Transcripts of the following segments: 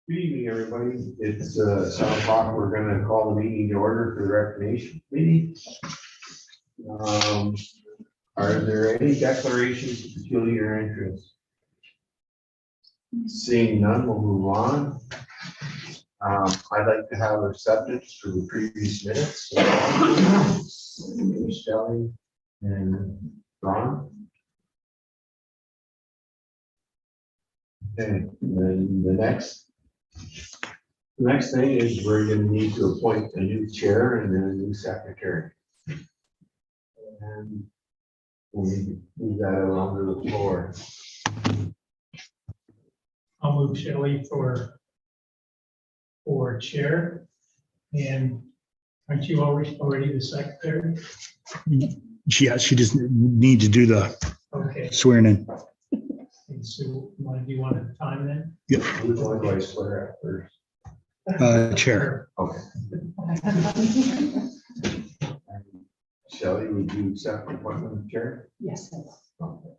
Good evening, everybody. It's 7 o'clock. We're going to call the meeting to order for the recreation meeting. Are there any declarations of peculiar interest? Seeing none, we'll move on. I'd like to have acceptance for the previous minutes. Shelley and Ron. Okay, and then the next thing is we're going to need to appoint a new chair and then a new secretary. And we'll move that along to the floor. I'll move Shelley for chair. And aren't you already the secretary? Yeah, she just needs to do the Okay. swearing in. And so do you want a time then? Yep. Which one do I swear at first? Chair. Okay. Shelley, would you accept the appointment of chair? Yes. Okay.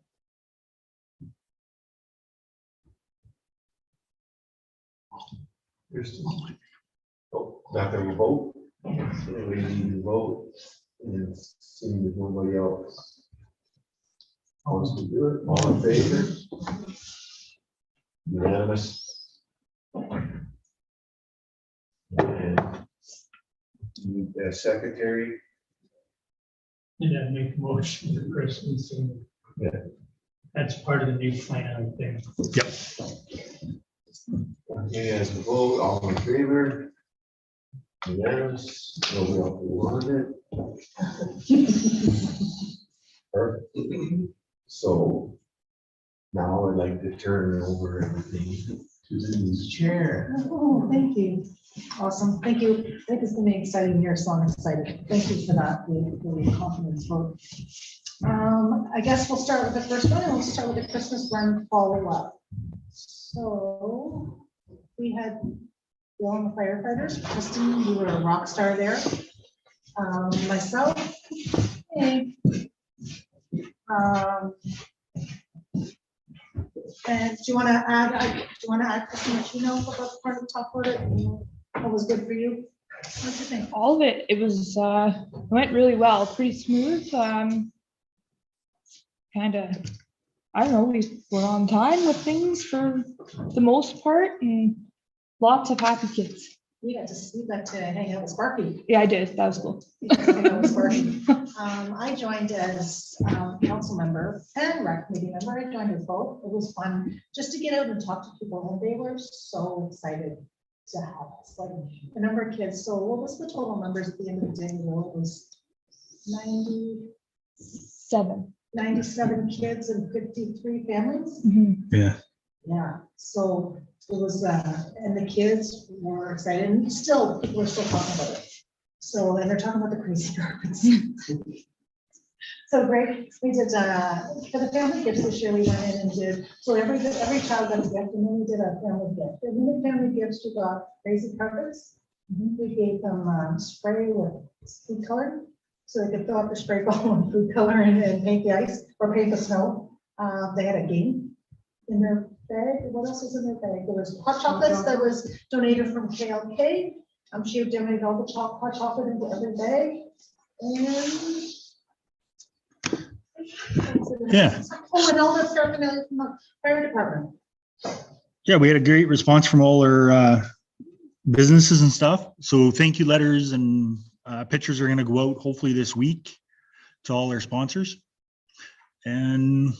Oh, not gonna vote? So we need to vote. And seeing there's nobody else wants to do it, all in favor? Unanimous. And need the secretary. And then make a motion to Christmas. And Yeah. that's part of the new plan, I think. Yep. Okay, as a vote, all in favor? Unanimous, nobody else wanted it. Perfect. So now I'd like to turn over everything to the new chair. Oh, thank you. Awesome. Thank you. I think it's gonna be exciting here, so I'm excited. Thank you for that, the confidence vote. I guess we'll start with the first one, and we'll start with the Christmas run follow-up. So we had Bill and the firefighters. Kristen, you were a rock star there. Myself. Hey. And do you want to add, Kristen, what you know about the part of the top order? What was good for you? What do you think? All of it. It was went really well, pretty smooth. Kind of, I don't know, we were on time with things for the most part, and lots of happy kids. You got to hang out with Sparky. Yeah, I did. That was cool. You got to hang out with Sparky. I joined as council member and rec committee member. I joined as both. It was fun just to get out and talk to people, and they were so excited to have us. Like the number of kids. So what was the total numbers at the end of the day? Well, it was 97 kids and 53 families. Mhm. Yeah. Yeah, so it was, and the kids were excited, and still, people are still talking about it. So, and they're talking about the crazy carpets. So great, we did, for the family gifts this year, we went in and did, so every child got a gift, and then we did a family gift. And then the family gifts, we got crazy carpets. We gave them spray with food color, so they could fill up the spray bottle and food color and paint the ice, or paint the snow. They had a game in their bag. What else was in their bag? There was hot chocolates that was donated from KLK. She donated all the hot chocolate into every bag. And Yeah. oh, and all the paraphernalia from the fire department. Yeah, we had a great response from all our businesses and stuff. So thank you letters and pictures are going to go out hopefully this week to all our sponsors. And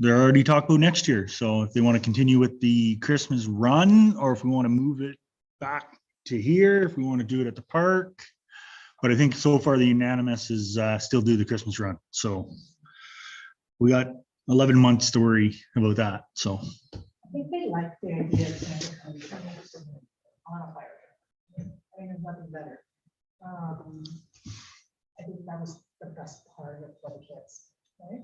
they're already talking about next year. So if they want to continue with the Christmas run, or if we want to move it back to here, if we want to do it at the park. But I think so far the unanimous is still do the Christmas run. So we got 11 months to worry about that. So I think they like the idea of on a fire. I think there's nothing better. that was the best part of it for the kids, right?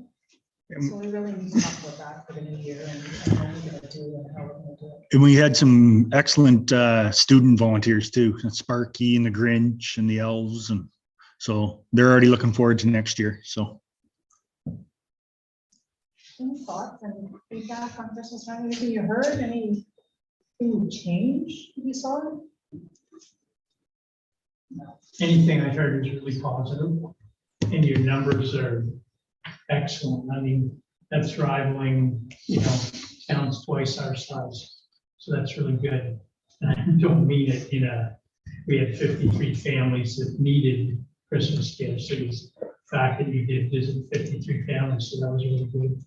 Um, So we really need to talk about that for the new year and what we're gonna do and how we're gonna do it. And we had some excellent student volunteers too, Sparky and the Grinch and the elves. And so they're already looking forward to next year. So Any thoughts and feedback on Christmas time? Anything you heard? Anything change you saw? Anything I heard is really positive, and your numbers are excellent. I mean, that's rivaling, towns twice our size. So that's really good. And I don't mean it we had 53 families that needed Christmas gifts. It was the fact that you did visit 53 families, so that was really good.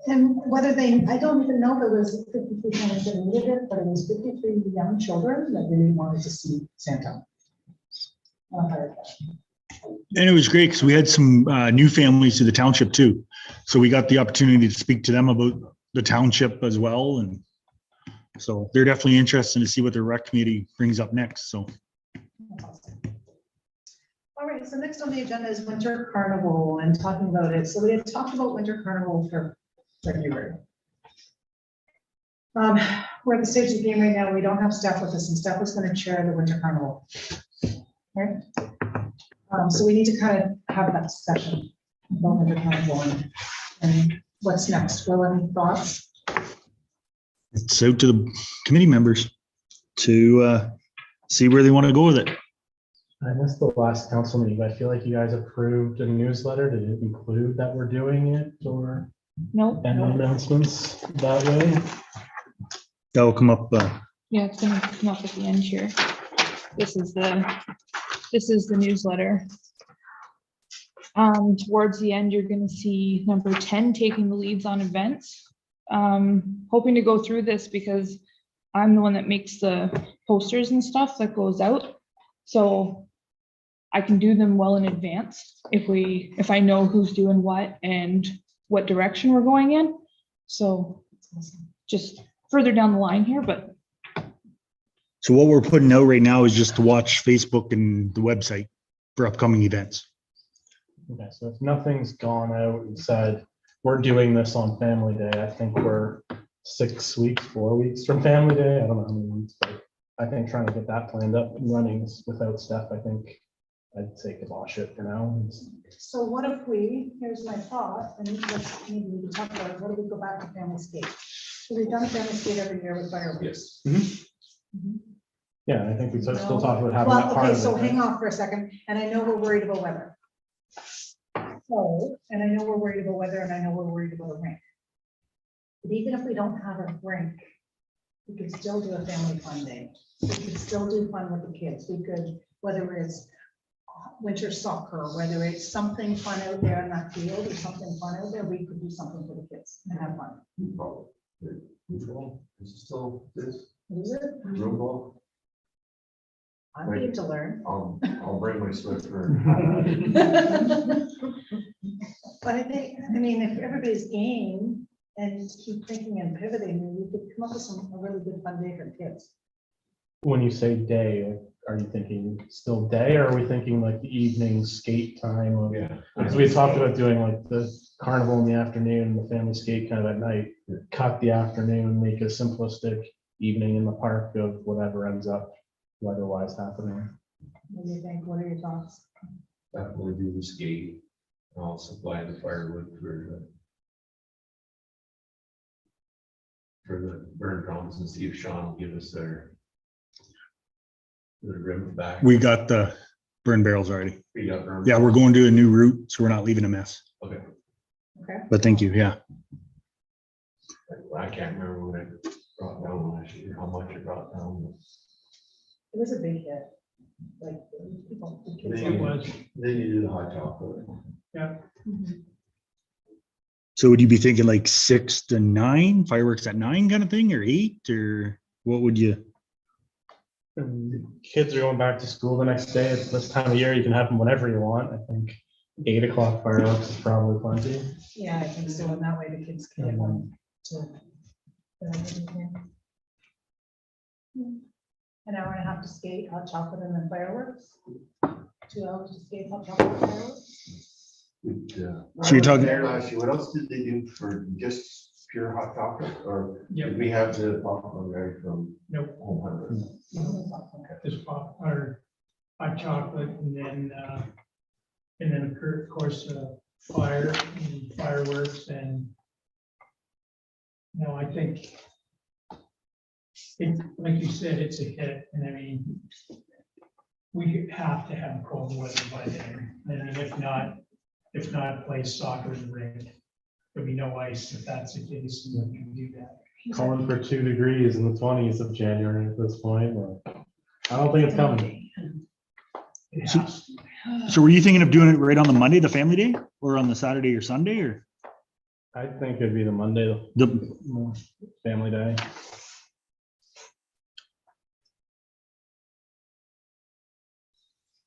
And whether I don't even know if it was 53 families that needed it, but it was 53 young children that really wanted to see Santa. and it was great because we had some new families to the township too. So we got the opportunity to speak to them about the township as well. And so they're definitely interested to see what their rec committee brings up next. So All right, so next on the agenda is Winter Carnival and talking about it. So we had talked about Winter Carnival for February. We're at the stage of the game right now. We don't have Steph with us, and Steph was going to chair the Winter Carnival. Right? So we need to kind of have that discussion about Winter Carnival and what's next. Will, any thoughts? it's out to the committee members to see where they want to go with it. I missed the last council meeting, but I feel like you guys approved a newsletter. Did it include that we're doing it or Nope. any announcements that way? That will come up. Yeah, it's gonna come up at the end here. This is the newsletter. Towards the end, you're gonna see number 10 taking the leads on events. Hoping to go through this because I'm the one that makes the posters and stuff that goes out. So I can do them well in advance if I know who's doing what and what direction we're going in. So just further down the line here, but So what we're putting out right now is just to watch Facebook and the website for upcoming events. Okay, so if nothing's gone out and said, we're doing this on Family Day, I think we're 4 weeks from Family Day. I don't know how many weeks, but I think trying to get that planned up and running without Steph, I think I'd say kibosh it for now. So what if here's my thought, and maybe we can talk about it. What if we go back to Family Skate? So we've done a Family Skate every year with fireworks. Yes. Yeah, I think we still talk about having that Well, part okay, of it. so right? hang on for a second, and I know we're worried about weather. So, and I know we're worried about weather, and I know we're worried about a rink. But even if we don't have a rink, we could still do a family fun day. We could still do fun with the kids. We could, whether it's winter soccer, whether it's something fun out there in that field or something fun out there, we could do something for the kids and have fun. Which one? Is it still this? What is it? Room ball? I'm game to learn. I'll bring my Swiffer. But I mean, if everybody's game and keep thinking and pivoting, we could come up with a really good fun day for the kids. When you say day, are you thinking still day or are we thinking like the evening skate time? Of, Yeah. Because we talked about doing like the carnival in the afternoon and the family skate kind of at night, cut the afternoon, make a simplistic evening in the park of whatever ends up weather-wise happening. What do you think? What are your thoughts? Definitely do the skate. I'll supply the firewood for the burn grounds and see if Sean will give us their rim back. We got the burn barrels already. We got burn. Yeah, we're going to a new route, so we're not leaving a mess. Okay. Okay. But thank you. Yeah. I can't remember what I brought down last year, how much it brought down. It was a big hit. Like people, the kids. It was. Then you do the hot chocolate. Mhm. So would you be thinking like 6 to 9 fireworks at 9 kind of thing, or 8, or what would you? And kids are going back to school the next day. It's this time of year, you can have them whenever you want. I think 8 o'clock fireworks is probably plenty. Yeah, I think so. And that way the kids can get home to. An hour and a half to skate, hot chocolate, and then fireworks. 2 hours to skate on top of the fireworks. So you're talking- There last year, what else did they do for just pure hot chocolate, or Yep. did we have the popcorn right from Nope. Home Hundred? Just pop or hot chocolate and then of course, fire and fireworks and I think like you said, it's a hit. And I mean, we have to have cold weather by then. I mean, if not, play soccer in the rink. There'll be no ice if that's the case, and we can do that. Calling for 2 degrees in the 20s of January at this point. I don't think it's coming. It So- has to. So were you thinking of doing it right on the Monday, the family day, or on the Saturday or Sunday, or I think it'd be the Monday, the, the family day.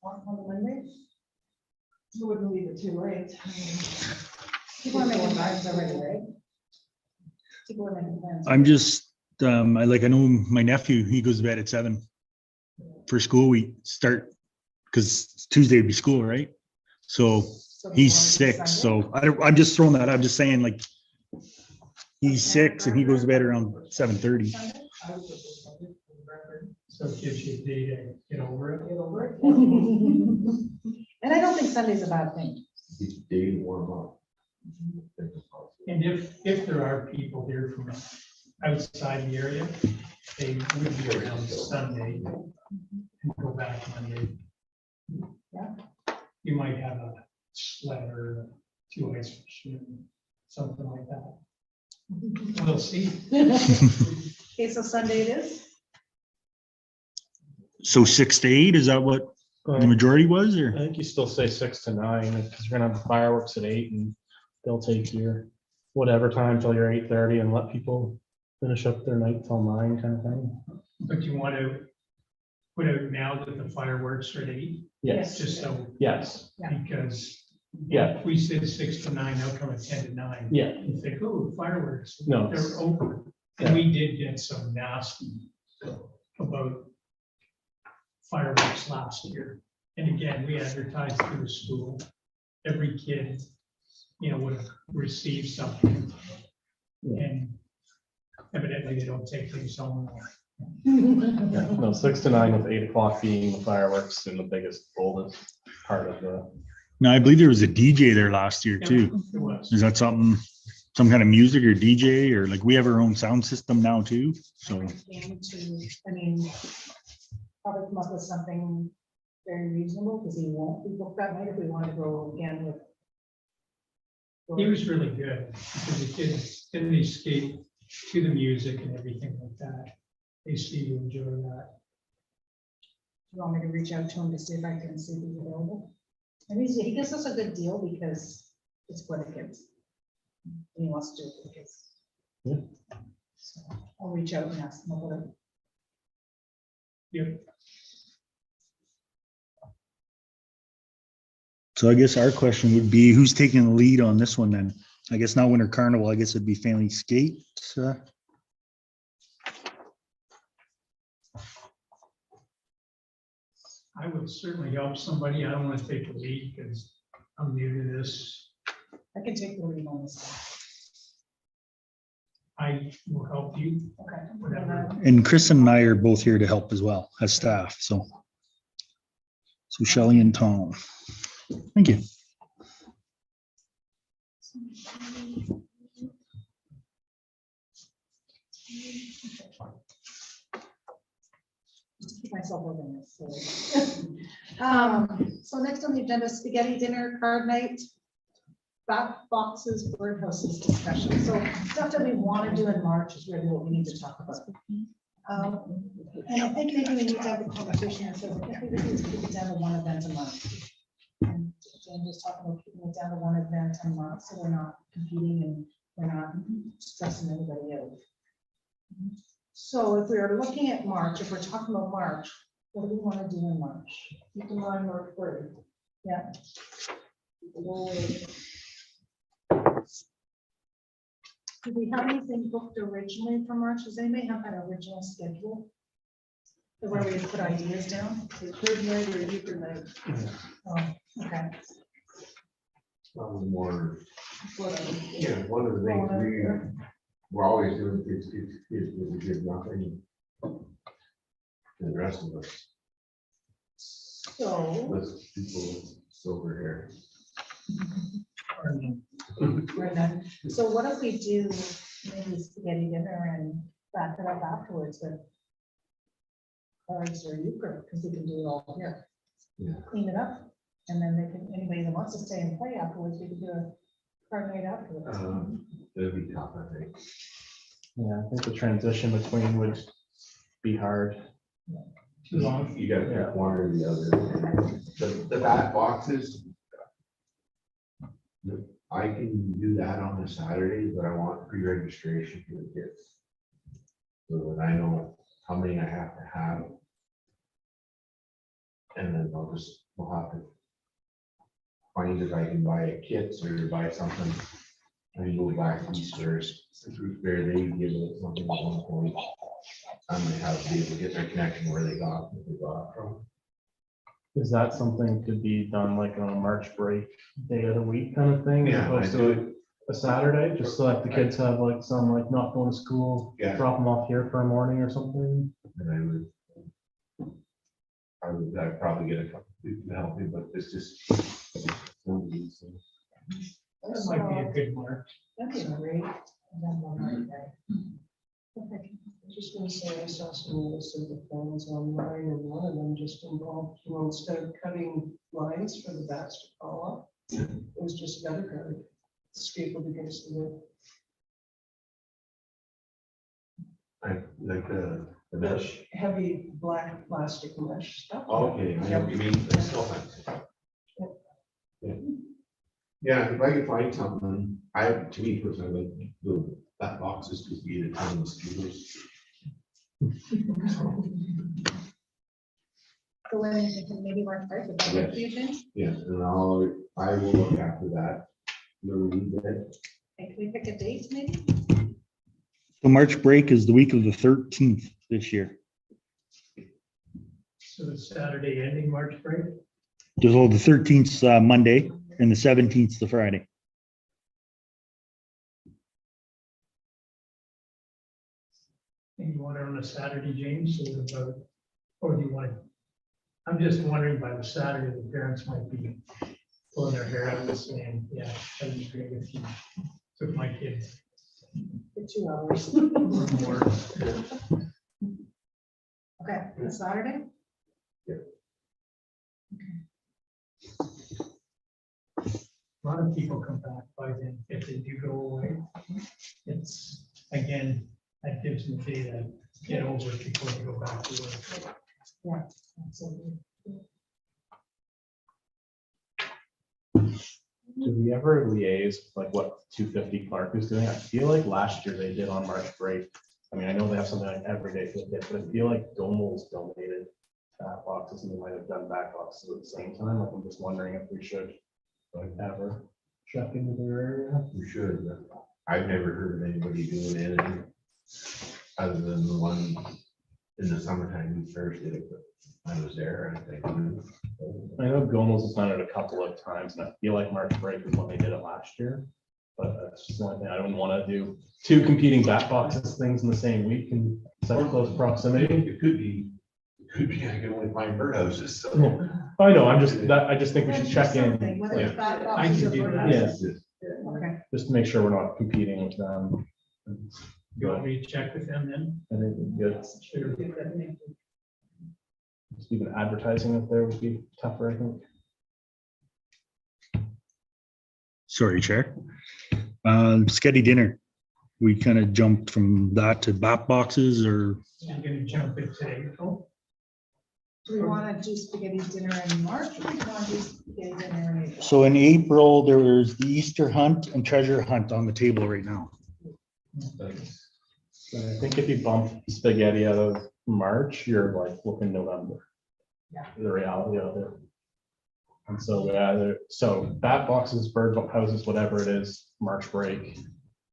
On the Monday? You wouldn't leave it too late. People are making plans already, right? People are making plans. I'm just, I know my nephew, he goes to bed at 7 for school. We start, because Tuesday would be school, right? So So he's we want to do 6, Sunday? so I'm just throwing that, I'm just saying like, he's 6 and he goes to bed around 7:30. Sunday? So it gives you a day to get over it. Get over it. And I don't think Sunday's a bad thing. Each day to warm up. And if there are people here from outside the area, they would be around Sunday and go back Monday. Yeah. You might have a sled or 2 ice machine, something like that. We'll see. Okay, so Sunday it is? So 6 to 8, is that what the majority was, I or? think you still say 6 to 9, because you're gonna have the fireworks at 8 and they'll take your whatever time till you're 8:30 and let people finish up their night till 9 kind of thing. But you want to put out now that the fireworks are at 8, Yes, just so, yes, because yeah, if we said 6 to 9, they'll come at 10 to 9. yeah. You think, oh, fireworks. No. They're over. And we did get some nasty about fireworks last year. And again, we advertised through the school. Every kid, would have received something. And evidently they don't take things home. Yeah, no, 6 to 9 with 8 o'clock being the fireworks and the biggest, boldest part of the. No, I believe there was a DJ there last year too. It was. Is that something, some kind of music or DJ, or like we have our own sound system now too, so. Probably come up with something very reasonable, because he won't be booked that night if we want to go again with. He was really good because the kids, then they skate to the music and everything like that. They seem to enjoy that. You want me to reach out to him to see if I can see if he's available? And he gives us a good deal because it's for the kids. And he wants to do it for the kids. Yeah. So I'll reach out and ask him about it. Yep. So I guess our question would be, who's taking the lead on this one then? I guess not Winter Carnival, I guess it'd be Family Skate. I would certainly help somebody. I don't want to take the lead because I'm new to this. I can take the lead on this one. I will help you, Okay. whatever. And Chris and I are both here to help as well as staff, so. So Shelley and Tom. Thank you. Just keep myself organized. So next on the agenda, spaghetti dinner, card night, back boxes, birdhouses discussion. So stuff that we want to do in March is really what we need to talk about. And I think maybe we need to have a conversation, so I think we need to keep it down to one event a month. And Jen was talking about keeping it down to one event a month, so we're not competing and we're not stressing anybody out. So if we are looking at March, if we're talking about March, what do we want to do in March? Keep in mind March 3rd. Yeah. Do we have anything booked originally for March? Does anybody have an original schedule? Where we put ideas down? Third night or Euchre night, Oh, okay. More, whatever. yeah, one of the things we're always doing is we give nothing. to The rest of us, So, let's people silver hair. we're done. So what if we do maybe spaghetti dinner and wrap it up afterwards with cards or euchre, because we can do it all here. Yeah. Clean it up, and then they can, anybody that wants to stay and play afterwards, we can do a card night afterwards. It'll be tough, I think. Yeah, I think the transition between would be hard. Too long. You gotta pick one or the other. The bat boxes. I can do that on a Saturday, but I want pre-registration for the kids. So that I know how many I have to have. And then we'll have to find if I can buy a kit or buy something. And go back to Easter's, the fruit fair, they give it something at one point. I might have to be able to get their connection where they got it from. Is that something to be done like on a March break day of the week kind of thing? As opposed to a Saturday, just so that the kids have like some like not going to school, Yeah. drop them off here for a morning or something? And I'd probably get a couple people to help me, but it's just. That might be a good mark. That'd be great. And then one more day. Okay. Just gonna say, I saw some of the plans online, and one of them just involved, instead of cutting lines for the bats to fall up, it was just gutter guard stapled against the wood. I like the mesh. Heavy black plastic mesh stuff. Okay, I know what you mean. I still have to- Yeah, if I could find something, to me personally, like that boxes could be a ton of mosquitoes. So when you can maybe work first, if that works for you, James? Yeah, and I will look after that. Little wee bit. Okay, can we pick a date maybe? The March break is the week of the 13th this year. So it's Saturday ending March break. So the 13th 's Monday and the 17th 's the Friday. And you want it on a Saturday, James, so about, or do you want it? I'm just wondering by the Saturday, the parents might be pulling their hair out and saying, yeah, that'd be great if you took my kids. For 2 hours. More. Okay, the Saturday? A lot of people come back by then, if they do go away. It's, again, that gives them a day to get over it before they go back to work. Yeah. Absolutely. Do we ever liaise with, like what 250 Clark is doing? I feel like last year they did on March break. I mean, I know they have something like every day for the kids, but I feel like Domel's donated back boxes and they might have done back boxes at the same time. Like, I'm just wondering if we should like ever check into their area. We should, but I've never heard of anybody doing anything other than the one in the summertime we first did it, but I was there, I think. I know Gomel's has done it a couple of times, and I feel like March break is when they did it last year. But that's just the only thing. I don't want to do 2 competing bat boxes things in the same week in such close proximity. It could be, I can only find birdhouses, so. I know, I just think we should check in. Something, whether it's Yeah. bad I boxes can or do good that. Yeah. boxes. Okay. Just to make sure we're not competing with them. You want me to check with them then? I think we're good. Sure. Just even advertising up there would be tougher, I think. Sorry, Chair. Sketty dinner. We kind of jumped from that to bat boxes or I'm gonna jump into April. Do we want to do spaghetti dinner in March, or do we want to do spaghetti dinner in April? so in April, there was the Easter hunt and treasure hunt on the table right now. So I think if you bump spaghetti out of March, you're like looking November. Yeah. The reality of it. And so, so bat boxes, bird houses, whatever it is, March break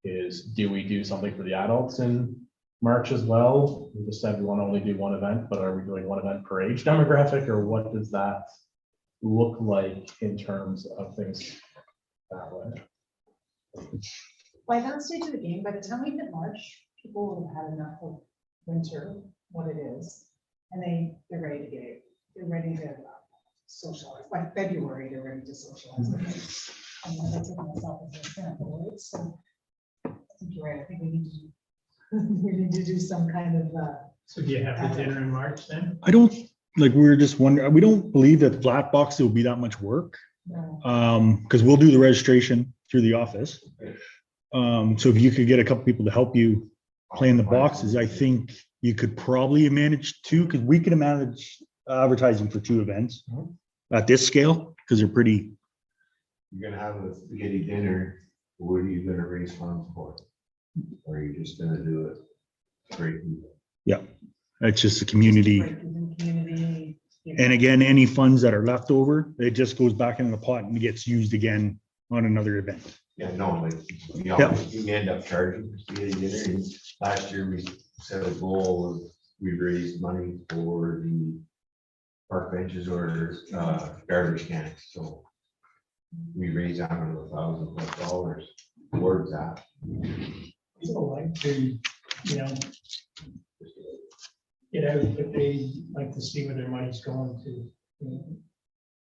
is, do we do something for the adults in March as well? We just said we want to only do one event, but are we doing one event per age demographic, or what does that look like in terms of things that way? By that stage of the game, by the time we hit March, people will have had enough of winter, what it is, and they're ready to get it. They're ready to socialize. By February, they're ready to socialize. And then I take myself as an example, right? So I think you're right. I think we need we need to do some kind of, So do you have the dinner in March then? I don't, like, we were just wondering, we don't believe that flat box will be that much work. no, Because we'll do the registration through the office. So if you could get a couple people to help you play in the boxes, I think you could probably manage two, because we could manage advertising for two events at this scale, because they're pretty, You're gonna have a spaghetti dinner, what are you gonna raise funds for? Or are you just gonna do it straight? it's just a community. community. And again, any funds that are left over, it just goes back into the pot and gets used again on another event. Yeah, no, like, you know, you end up charging for spaghetti dinner, and last year we set a goal of, we raised money for the park benches or garbage cans, so we raised $1,000+ towards that. People like to, you know, get out, but they like to see where their money's going to. You know.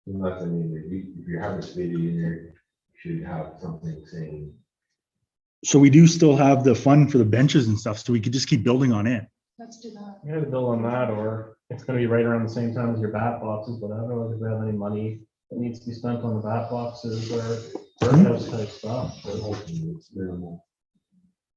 Unless, I mean, if you have a spaghetti dinner, you should have something saying, So we do still have the fund for the benches and stuff, so we could just keep building on it. Let's do that. You gotta build on that, or it's gonna be right around the same time as your bat boxes, but I don't know if we have any money that needs to be spent on the bat boxes or birdhouse type stuff. we're hoping it's minimal.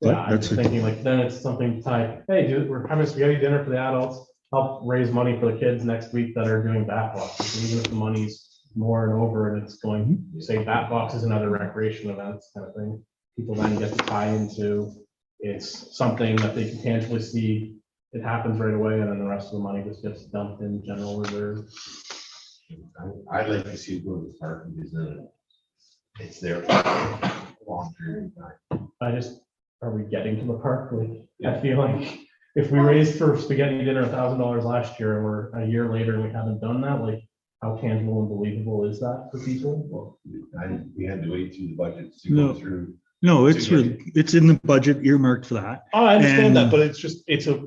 But Yeah, I'm that's just thinking like, then it's something tied, hey, dude, we're having spaghetti dinner for the adults, help raise money for the kids next week that are doing bat boxes, and even if the money's more and over and it's going, say bat boxes and other recreation events kind of thing, people then get to tie into, it's something that they can tangibly see, it happens right away, and then the rest of the money just gets dumped in general reserve. I'd like to see it go to the park, because then it's there for a long period of time. I just, are we getting to the park? Like, I feel like if we raised for spaghetti dinner $1,000 last year and we're a year later and we haven't done that, like, how tangible and believable is that for people? Well, we had to wait through the budgets to No. go through. No, it's in the budget earmarked for that. Oh, I understand that, And- but it's just,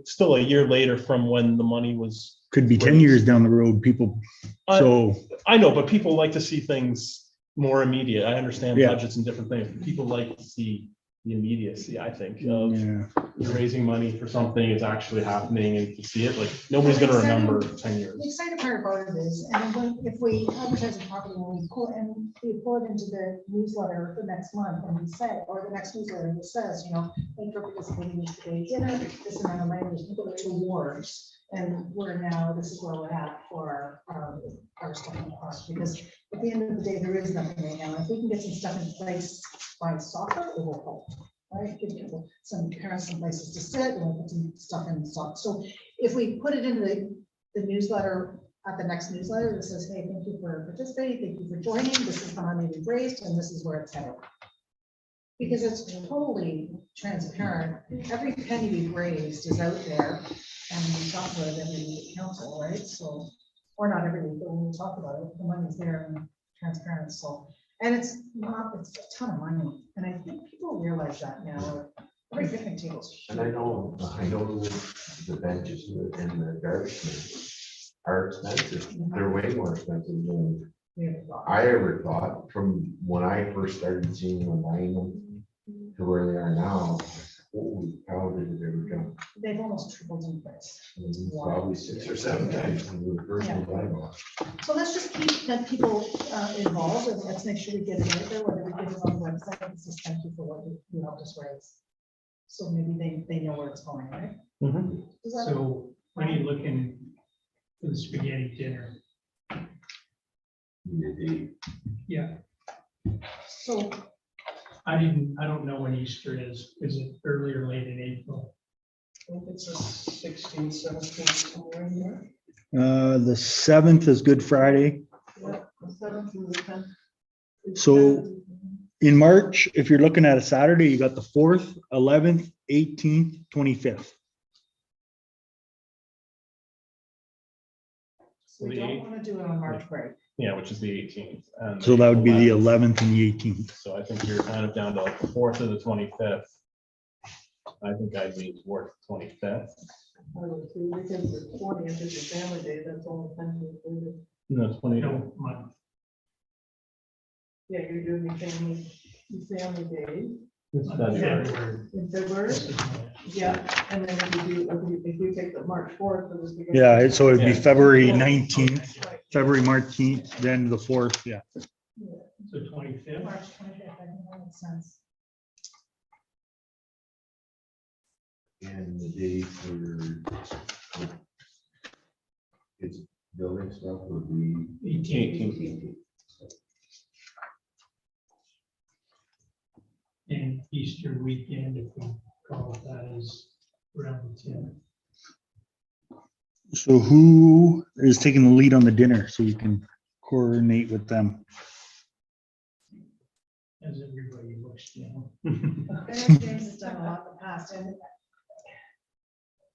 still a year later from when the money was. Could be 10 years down the road, people. I- So, I know, but people like to see things more immediate. I understand Yeah. budgets and different things. People like to see the immediacy, I think, of yeah. You're raising money for something, it's actually happening, and to see it, like, nobody's gonna remember 10 years. The exciting part about it is, and if we advertise it properly, when we pull it into the newsletter the next month, and we say, or the next newsletter that says, you know, thank you for participating in today's dinner, this amount of money was put towards, and we're now, this is where we're at for our stuff in the park, because at the end of the day, there is nothing right now. If we can get some stuff in place by soccer, it will help. Right, give people, some parents some places to sit, and we'll put some stuff in stock. So if we put it into the newsletter, at the next newsletter that says, hey, thank you for participating, thank you for joining, this is the money we've raised, and this is where it's headed. Because it's totally transparent, every penny we've raised is out there, and we talk about it every week at council, right? So, or not every week, but when we talk about it, the money's there and transparent, so. And it's not, it's a ton of money, and I think people realize that now, every picnic table. And I know the benches and the garbage cans are expensive. They're way more expensive than I ever thought, from when I first started seeing them buying them to where they are now. Holy cow, did it ever jump? They've almost tripled in price. Probably 6 or 7 times from the first one I bought. So let's just keep that people involved, and let's make sure we get it out there, whether we get it on the website, it's just thank you for what you helped us raise. So maybe they know where it's going, right? Mhm. Is that- So when are you looking for the spaghetti dinner? Yeah, So I don't know when Easter is. Is it early or late in April? I think it's a 16, 17, somewhere in there. The 7th is Good Friday. Yeah, the 7th through the 10th. So in March, if you're looking at a Saturday, you got the 4th, 11th, 18th, 25th. So We the don't 8th, want to do it on March break. yeah, which is the 18th. And So that would be the 11th. 11th and the 18th. So I think you're kind of down to like the 4th or the 25th. I think I'd lean towards the 25th. Weekends are 20th is a family day, that's all. No, 20. No, month. Yeah, you're doing your family day It's February. February. in February. This is March. Yeah, and then if you take the March 4th. it was because- Yeah, so it'd be Yeah. February 19th, Right. February 19th, then the 4th, yeah. So 25th. March 25th, I think that makes sense. And the day for it's building stuff would be 18th. And Easter weekend, if we call it that, is around the 10th. So who is taking the lead on the dinner so we can coordinate with them? As everybody looks, you know. I know James has done a lot in the past, and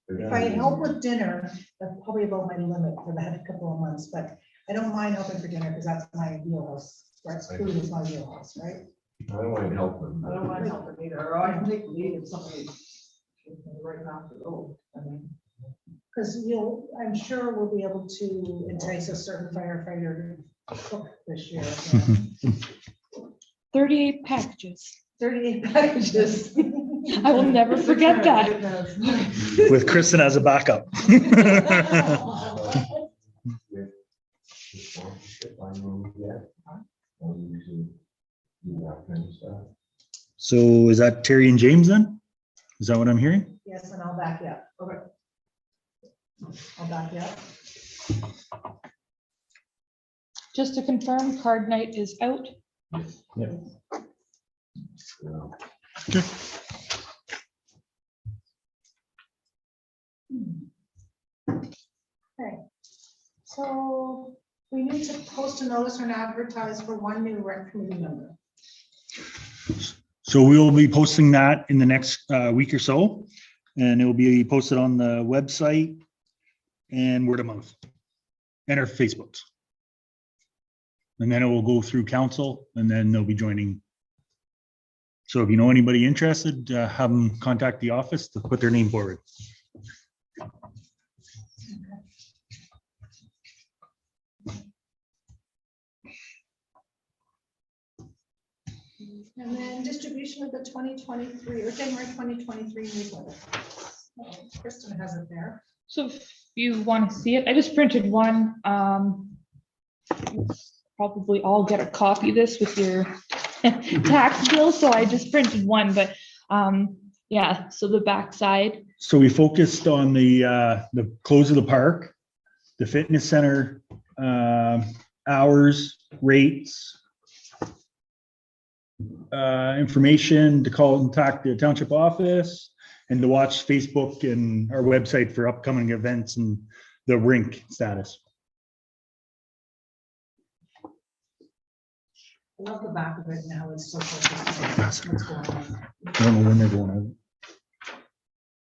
if I help with dinner, that's probably about my limit for that couple of months, but I don't mind helping for dinner because that's my wheelhouse. That's food is my wheelhouse, right? I don't want to help them. I don't mind helping either, or I can take the lead if somebody right after, I mean. Because I'm sure we'll be able to entice a certain firefighter to cook this year. 38 packages. 38 packages. I will never forget that. With Kristen as a backup. With the sponsorship, I know yet. Usually do that kind of stuff. So is that Terry and James then? Is that what I'm hearing? Yes, and I'll back you up. Okay. I'll back you up. Just to confirm, card night is out. Yeah. Okay. So we need to post a notice and advertise for one new rec committee member. So we will be posting that in the next week or so. And it will be posted on the website and word of mouth and our Facebooks. And then it will go through council and then they'll be joining. So if you know anybody interested, have them contact the office to put their name forward. And then distribution of the 2023 or January 2023 newsletter. Kristen has it there. So if you want to see it, I just printed one. Probably all get a copy of this with your tax bill, so I just printed one, but yeah, so the backside. So we focused on the close of the park, the fitness center, hours, rates, information to call and contact the township office, and to watch Facebook and our website for upcoming events and the rink status. I love the back of it now. It's so focused on what's going on. I don't know when they're going out.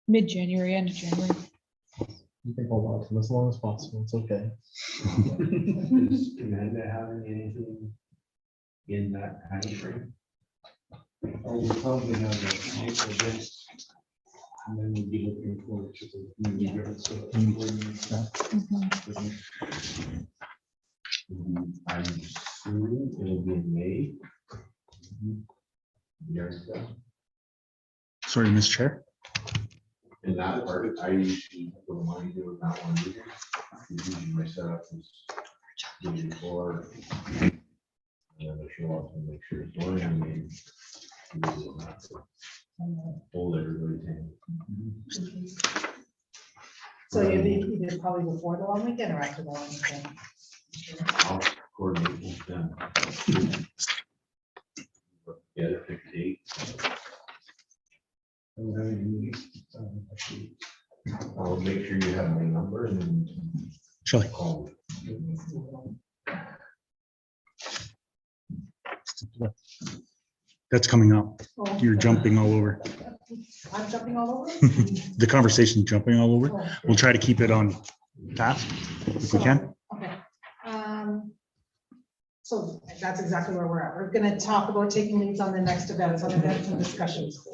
Mid-January, end of January. You can hold on to them as long as possible. It's okay. Is Amanda having anything in that time frame? Oh, we'll probably have a April this. And then we'll be looking forward to the community government, so coordinating stuff. Mhm. I'm assuming it'll be in May. Yes, Sorry, Mr. Chair. in that part, I usually don't mind doing that one either. Usually my setup is the before. And then I show up and make sure it's going, I mean. You really don't have to hold everybody in. So you'd be either probably before the long weekend or after the long weekend. I'll coordinate with them. Get a pick date. I don't have any meetings, actually. I'll make sure you have my number and then Shelley. call. That's coming up. Oh. You're jumping all over. I'm jumping all over. The conversation's jumping all over. Oh. We'll try to keep it on task if we can. Okay. So that's exactly where we're at. We're gonna talk about taking leads on the next events, on events and discussions.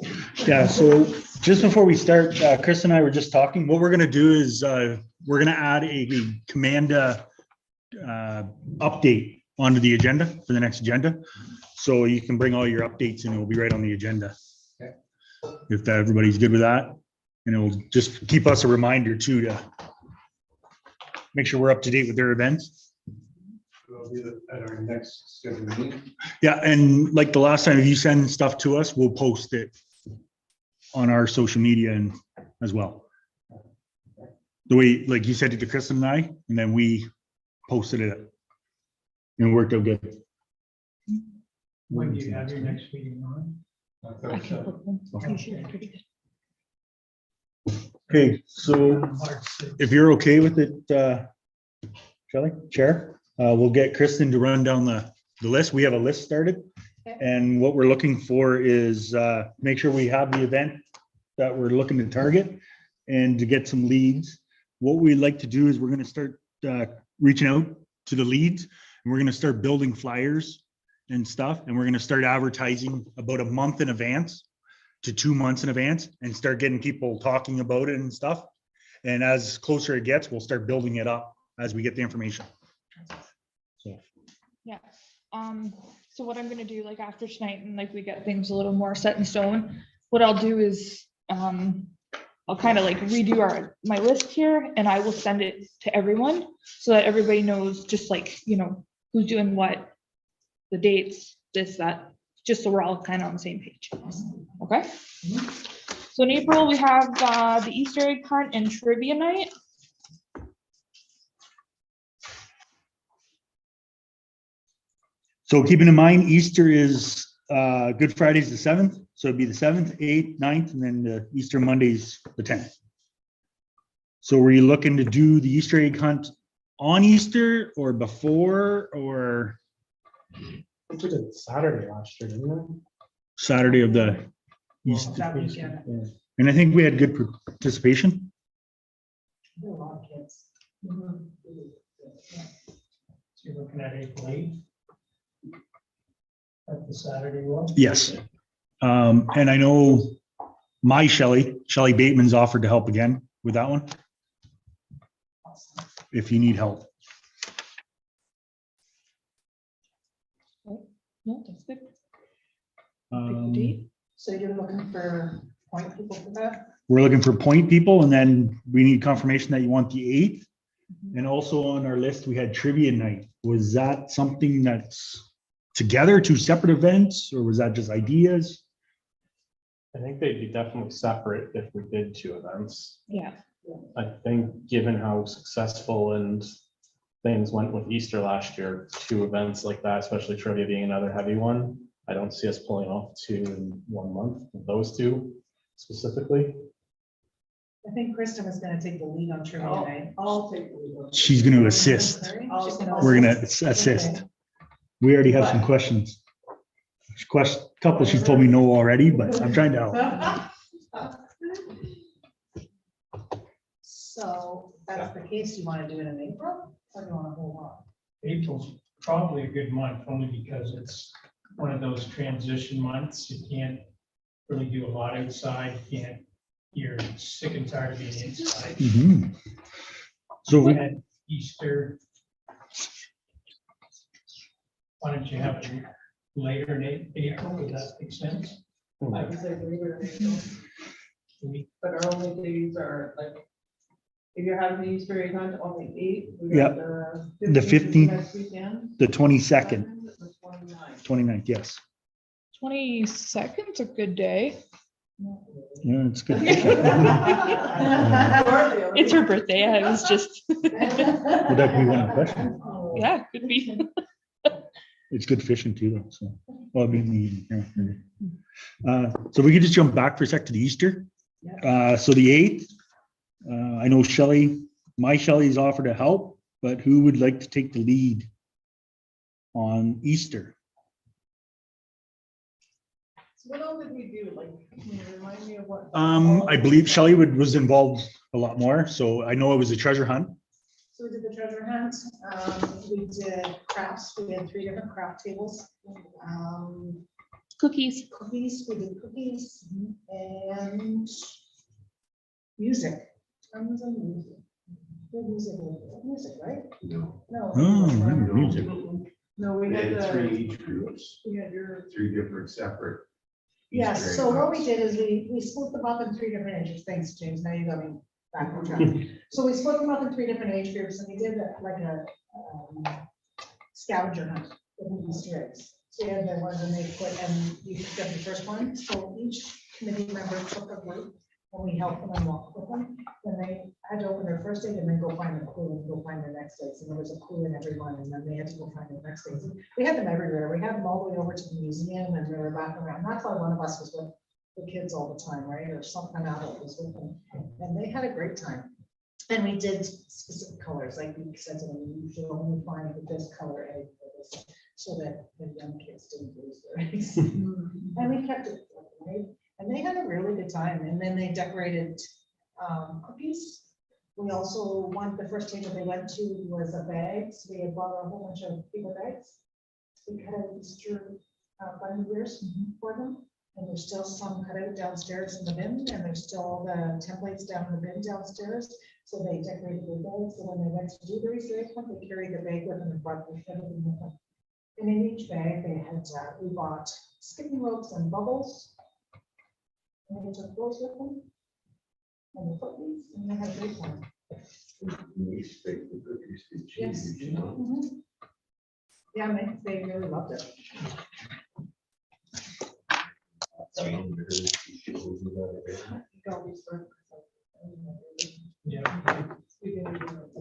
Yeah, so just before we start, Chris and I were just talking, what we're gonna do is, we're gonna add a Commanda update onto the agenda for the next agenda. So you can bring all your updates and it will be right on the agenda. If everybody's good with that, and it will just keep us a reminder too, to make sure we're up to date with their events. We'll do it at our next scheduled meeting. Yeah, and like the last time, if you send stuff to us, we'll post it on our social media and as well. The way, like you said it to Chris and I, and then we posted it. And it worked out good. When do you have your next meeting on? I can put them. You should be pretty good. Okay, so March 6th. if you're okay with it, Shelley, Chair, we'll get Kristen to run down the list. We have a list started. Okay. And what we're looking for is make sure we have the event that we're looking to target and to get some leads. What we'd like to do is we're gonna start reaching out to the leads, and we're gonna start building flyers and stuff, and we're gonna start advertising about a month in advance to 2 months in advance and start getting people talking about it and stuff. And as closer it gets, we'll start building it up as we get the information. So, Yeah, so what I'm gonna do, like after tonight, and like we get things a little more set in stone, what I'll do is, I'll kind of like redo my list here, and I will send it to everyone, so that everybody knows, just like, you know, who's doing what, the dates, this, that, just so we're all kind of on the same page. Okay? So in April, we have the Easter egg hunt and trivia night. so keeping in mind, Easter is Good Friday's the 7th, so it'd be the 7th, 8th, 9th, and then the Easter Monday's the 10th. So were you looking to do the Easter egg hunt on Easter or before, or We did it Saturday last year, didn't we? Saturday of the Easter? That weekend. And I think we had good participation. A lot of kids. So you're looking at April 8th? At the Saturday one? Yes. And I know my Shelley Bateman's offered to help again with that one. If you need help. No, that's good. Pick the Um, date. So you're looking for point people for that? We're looking for point people, and then we need confirmation that you want the 8th. And also on our list, we had trivia night. Was that something that's together, two separate events, or was that just ideas? I think they'd be definitely separate if we did 2 events. Yeah, I think given how successful and things went with Easter last year, 2 events like that, especially trivia being another heavy one, I don't see us pulling off 2 in 1 month, those 2 specifically. I think Kristen was gonna take the lead on trivia night. I'll take the lead on it. She's gonna assist. She's gonna We're gonna assist. assist. We already have some questions. Couple she's told me no already, but I'm trying to help. So that's the case, you wanna do it in April, or do you wanna hold on? April's probably a good month, only because it's one of those transition months. You can't really do a lot outside, you're sick and tired of being inside. Mhm. So We we, had Easter. Why don't you have it later in April, does that make sense? I would say leave it in April, but our only days are like, if you're having the Easter egg hunt on the 8th. we got The 15th. next weekend, the 22nd, the 29th. 29th, yes. 22nd's a good day. Yeah, it's good. It's her birthday. I was just, Would that be one of the questions? yeah, could be. It's good fishing too, though, so. Well, I mean, in the evening, yeah. So we could just jump back for a sec to the Easter. So the 8th, I know my Shelley's offered to help, but who would like to take the lead on Easter? So what else did we do? Like, can you remind me of what? I believe Shelley was involved a lot more, so I know it was a treasure hunt. So we did the treasure hunt. We did crafts. We had 3 different craft tables. Cookies. Cookies, we did cookies and music. Tons of music. Good music, right? No. No. Oh, remember music. No, we They had had 3 the, each groups, we had your, 3 different separate. Yes, Easter egg so what we hunts. did is we split them up in 3 different ages. Thanks, James. Now you got me back on track. So we split them up in 3 different age groups and we did like a scavenger hunt with Easter eggs. So we had the ones and they put, and you picked up the first one. So each committee member took a group and we helped them unlock with them. And they had to open their first egg and then go find a clue and go find their next egg. So there was a clue in every one and then they had to go find their next egg. We had them everywhere. We had them all the way over to the museum and they were back around. That's why one of us was with the kids all the time, right? Or something adult was with them. And they had a great time. And we did specific colors, like we said to them, you should only find the best color egg for this, so that the young kids didn't lose their eggs. And we kept it, right? And they had a really good time. And then they decorated cookies. We also, the first table they went to was a bag. So we had bought a whole bunch of paper bags. We cut out Easter bunny ears for them. And there's still some cut out downstairs in the bin, and there's still the templates down in the bin downstairs. So they decorated their bags, so when they went to do their Easter egg hunt, they carried the bag with them and brought everything with them. And in each bag, they had, we bought skipping ropes and bubbles. And they took those with them. And the cookies, and they had a great time. We expect the cookies to Yes. change, you know? Mhm. Yeah, they really loved it. Yeah.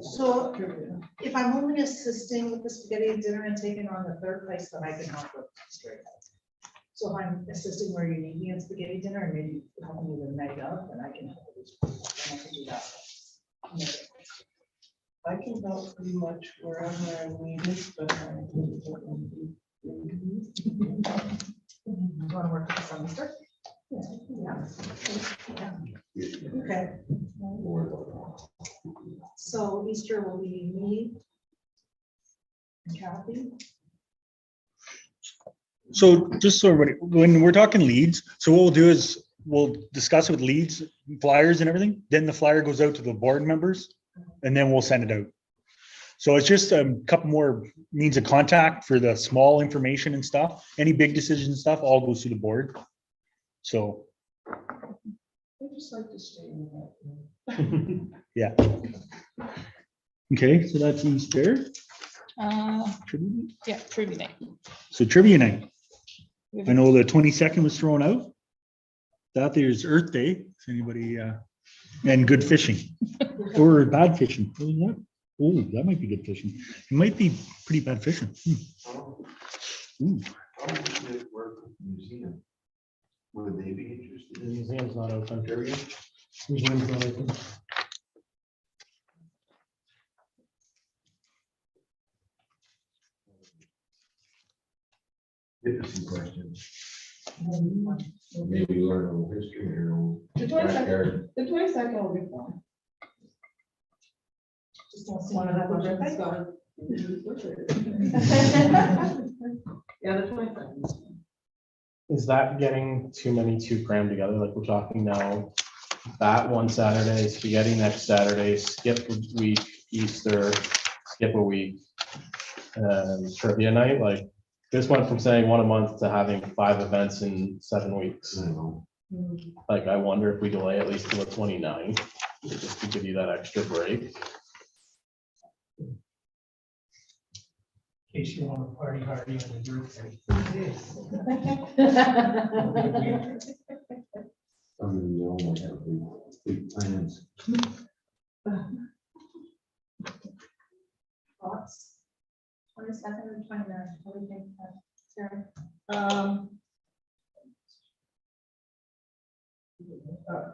So if I'm only assisting with the spaghetti dinner and taking on the third place, then I can help with straight up. So if I'm assisting where you need me in spaghetti dinner and maybe helping with the night of, then I can help with this, and I can do that. I can help pretty much wherever I'm needed, but I really don't want to be. Do you want to work with the semester? Yeah. Okay. So Easter will be me and Kathy. So just so everybody, when we're talking leads, so what we'll do is we'll discuss it with leads, flyers and everything. Then the flyer goes out to the board members and then we'll send it out. So it's just a couple more means of contact for the small information and stuff. Any big decisions and stuff all goes through the board. So, I just like to stay in that. yeah. Okay, so that's Easter. Trivia. Yeah, trivia night. So trivia night. I know the 22nd was thrown out. That there's Earth Day. Is anybody, and good fishing or bad fishing? Oh, that might be good fishing. It might be pretty bad fishing. Ooh. How would it work with the museum? Would they be interested The in museum's not open. area? Museum's not open. Nipissing questions. Maybe learn a little history or. The 22nd, the 22nd will be fun. Just don't see One of the another budget's birthday. gone. Yeah, the 22nd. Is that getting too many too crammed together? Like we're talking now, that one Saturday, spaghetti next Saturday, skip a week, Easter, skip a week. Trivia night, like this went from saying one a month to having 5 events in 7 weeks. I don't know. Like, I wonder if we delay at least to the 29th, just to give you that extra break. In case you want to party hard on your birthday. Some of them don't have big plans. Thoughts? 22nd and 29th, what do you think, Sarah?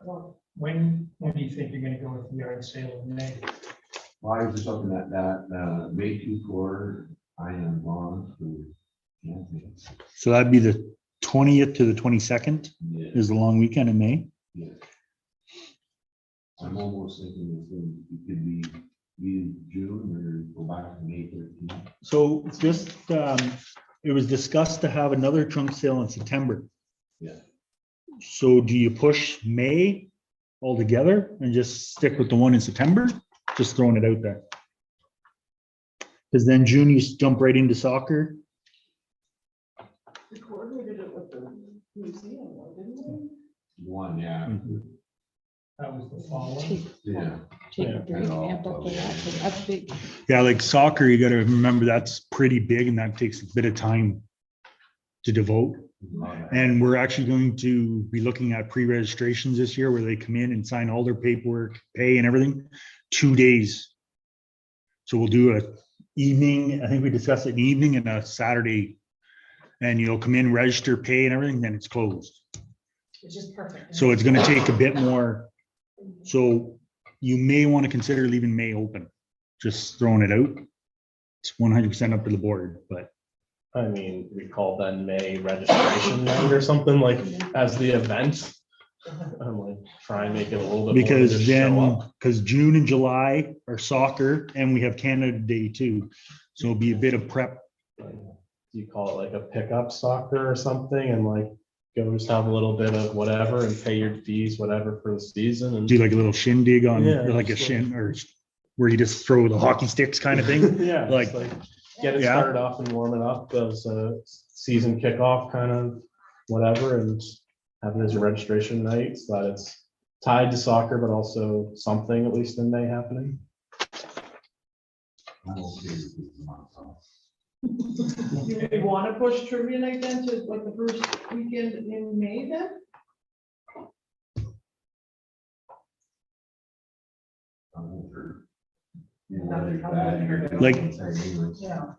Well, When do you think you're gonna go with the yard sale in May? Well, I was just looking at that, May 24, I am on for camping. So that'd be the 20th to the 22nd Yeah, is the long weekend in May. yeah. I'm almost thinking it could be be June or go back to May 13th? So it's just, it was discussed to have another trunk sale in September. Yeah. So do you push May altogether and just stick with the one in September? Just throwing it out there. Because then June, you jump right into soccer. We coordinated it with the museum, though, didn't One, yeah. That was the follow. Yeah. Take a break, amp up for that, 'cause that's big. Yeah, like soccer, you gotta remember that's pretty big and that takes a bit of time to devote. And we're actually going to be looking at pre-registrations this year where they come in and sign all their paperwork, pay and everything, 2 days. So we'll do a evening, I think we discussed it, an evening and a Saturday. And you'll come in, register, pay and everything, then it's closed. Which is perfect. So it's gonna take a bit more. So you may want to consider leaving May open, just throwing it out. It's 100% up to the board, but I mean, we call then May registration night or something like as the event. I'm like, try and make it a little bit. more than because just show then, up. because June and July are soccer and we have Canada Day too. So it'll be a bit of prep. You call it like a pickup soccer or something and like go just have a little bit of whatever and pay your fees, whatever for the season and. Do like a little shindig on, Yeah, or like a just shin, or where you just throw the hockey sticks kind of thing. Yeah, Like- like get it Yeah. started off and warm it up as a season kickoff kind of whatever and have it as your registration night so that it's tied to soccer, but also something at least in May happening. I'm okay with this amount of time. Do we want to push trivia night then to like the first weekend in May then? Like- Yeah.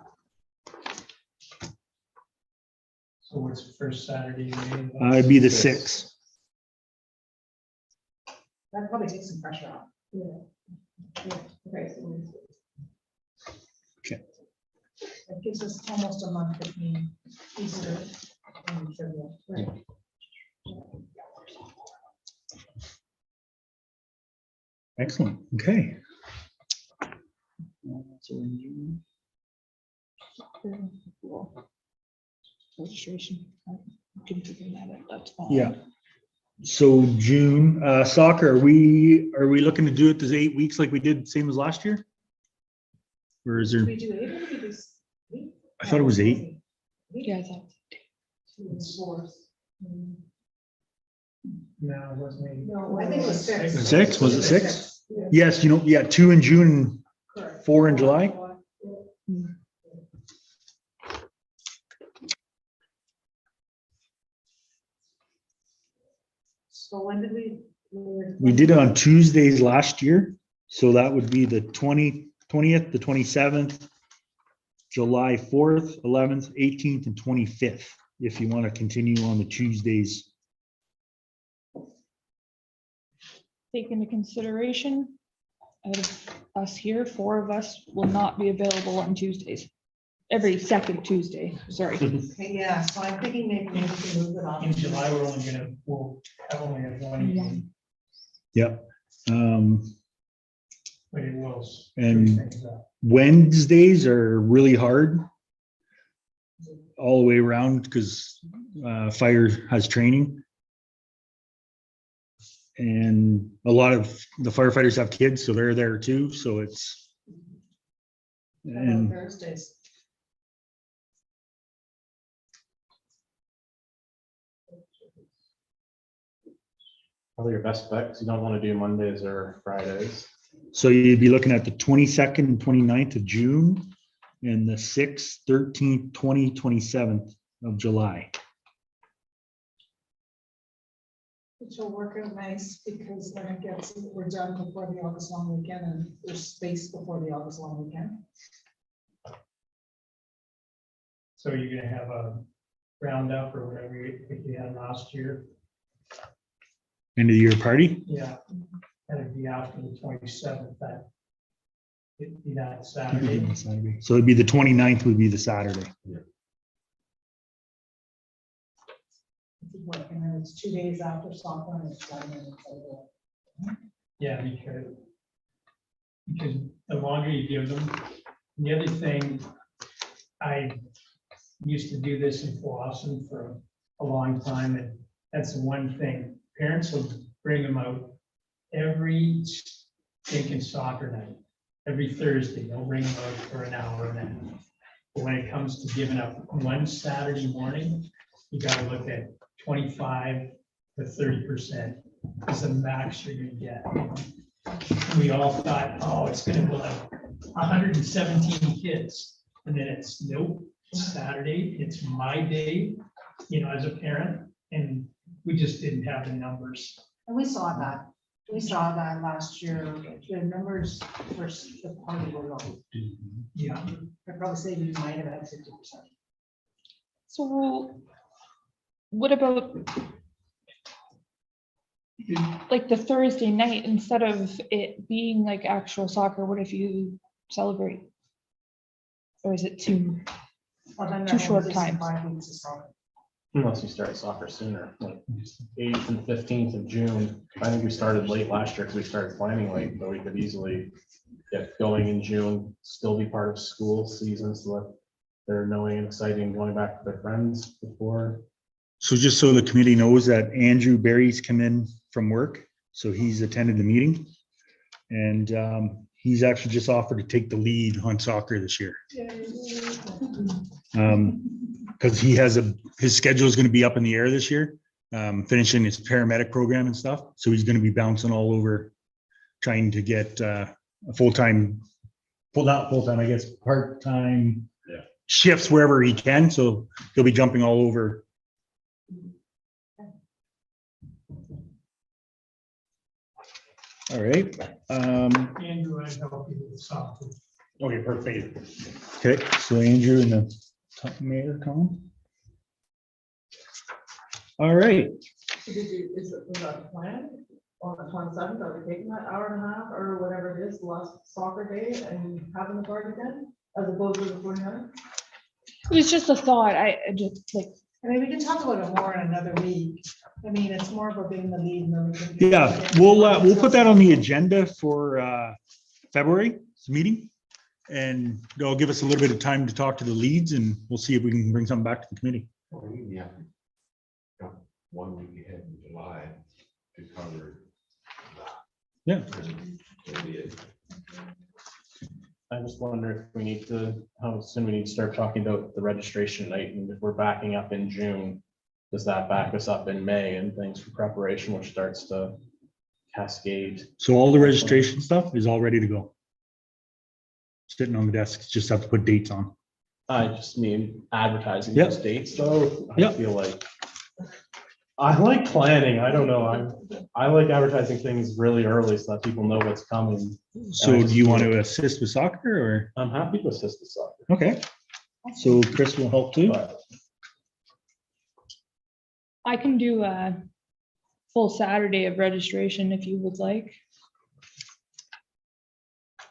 So what's the first Saturday? in May? It'd be the 6th. That probably takes some pressure off. Okay, so It gives us almost a month between Easter and trivia. Right. Excellent. Okay. Registration. I can figure that out, that's fine. Yeah. So June, soccer, are we looking to do it this 8 weeks like we did same as last year? Or is Did there, we do 8 or did we do 8? I thought it was 8. Yeah, I thought. No, it wasn't. eight. No, I think it was 6. 6? Was it 6? Yes, 2 in June, correct. 4 in July. So when did we? We did it on Tuesdays last year, so that would be the 20th, the 27th, July 4th, 11th, 18th, and 25th, if you want to continue on the Tuesdays. Take into consideration, out of us here, 4 of us will not be available on Tuesdays. Every second Tuesday, sorry. Okay, yeah, so I'm thinking maybe we can move it on. In July, we'll have only have one meeting, Yep. but it will. And- speed things up. Wednesdays are really hard all the way around because fire has training. And a lot of the firefighters have kids, so they're there too, so it's. How about And Thursdays. Probably your best bet, 'cause you don't want to do Mondays or Fridays. so you'd be looking at the 22nd and 29th of June and the 6th, 13th, 20, 27th of July. Which will work out nice because then it gets, we're done before the August long weekend and there's space before the August long weekend. So you're gonna have a roundup or whatever you had last year. End of the year party. Yeah, that'd be after the 27th, that. It'd be that Saturday. So it'd be the 29th would be the Saturday. And then it's 2 days after soccer and it's done. And it's over. Yeah, because because the longer you give them. And the other thing, I used to do this in Flossin for a long time, and that's the one thing. Parents will bring them out every stinking soccer night, every Thursday. They'll bring them out for an hour and a half. But when it comes to giving up one Saturday morning, you gotta look at 25 to 30% is the max you're gonna get. We all thought, oh, it's gonna go like 117 kids. And then it's, nope, it's Saturday, it's my day, as a parent, and we just didn't have the numbers. And we saw that. We saw that last year. The numbers for the party were low. Yeah. I'd probably say we might have had 50%. So what about like the Thursday night, instead of it being like actual soccer, what if you celebrate? Or is it too, Well, then Too that short only time. 5 weeks of soccer. Unless you start soccer sooner, like 8th and 15th of June. I think we started late last year because we started planning late, but we could easily get going in June, still be part of school season, so that they're knowing and exciting, going back to their friends before. So just so the committee knows that Andrew Barry's come in from work, so he's attended the meeting. And he's actually just offered to take the lead on soccer this year. Because he has his schedule is going to be up in the air this year, finishing his paramedic program and stuff. So he's going to be bouncing all over, trying to get a full-time, not full-time, I guess, part-time shifts wherever he can. So he'll be jumping all over. All right. Andrew, I'd help you with soccer. Okay, perfect. Okay, so Andrew and the mayor come. All right, So did you, was that the plan on the 27th, are we taking that hour and a half or whatever it is, the last soccer day and having the party then, as opposed to the 29th? it was just a thought, I just like, I mean, we can talk about it more in another week. I mean, it's more about being the lead. And then we can- yeah, we'll put that on the agenda for February meeting. And they'll give us a little bit of time to talk to the leads and we'll see if we can bring something back to the committee. Yeah. Got 1 week ahead in July to cover that. Yeah. That'll be it. I just wonder if we need to, how soon we need to start talking about the registration night, and if we're backing up in June, does that back us up in May and things for preparation, which starts to cascade? So all the registration stuff is all ready to go. Sitting on the desks, just have to put dates on. I just mean advertising Yep. those dates though. I Yep. feel like I like planning. I don't know. I like advertising things really early so that people know what's coming. So do you want to assist with soccer I'm happy to assist the soccer, or? Okay. So Chris will help too. but I can do a full Saturday of registration if you would like.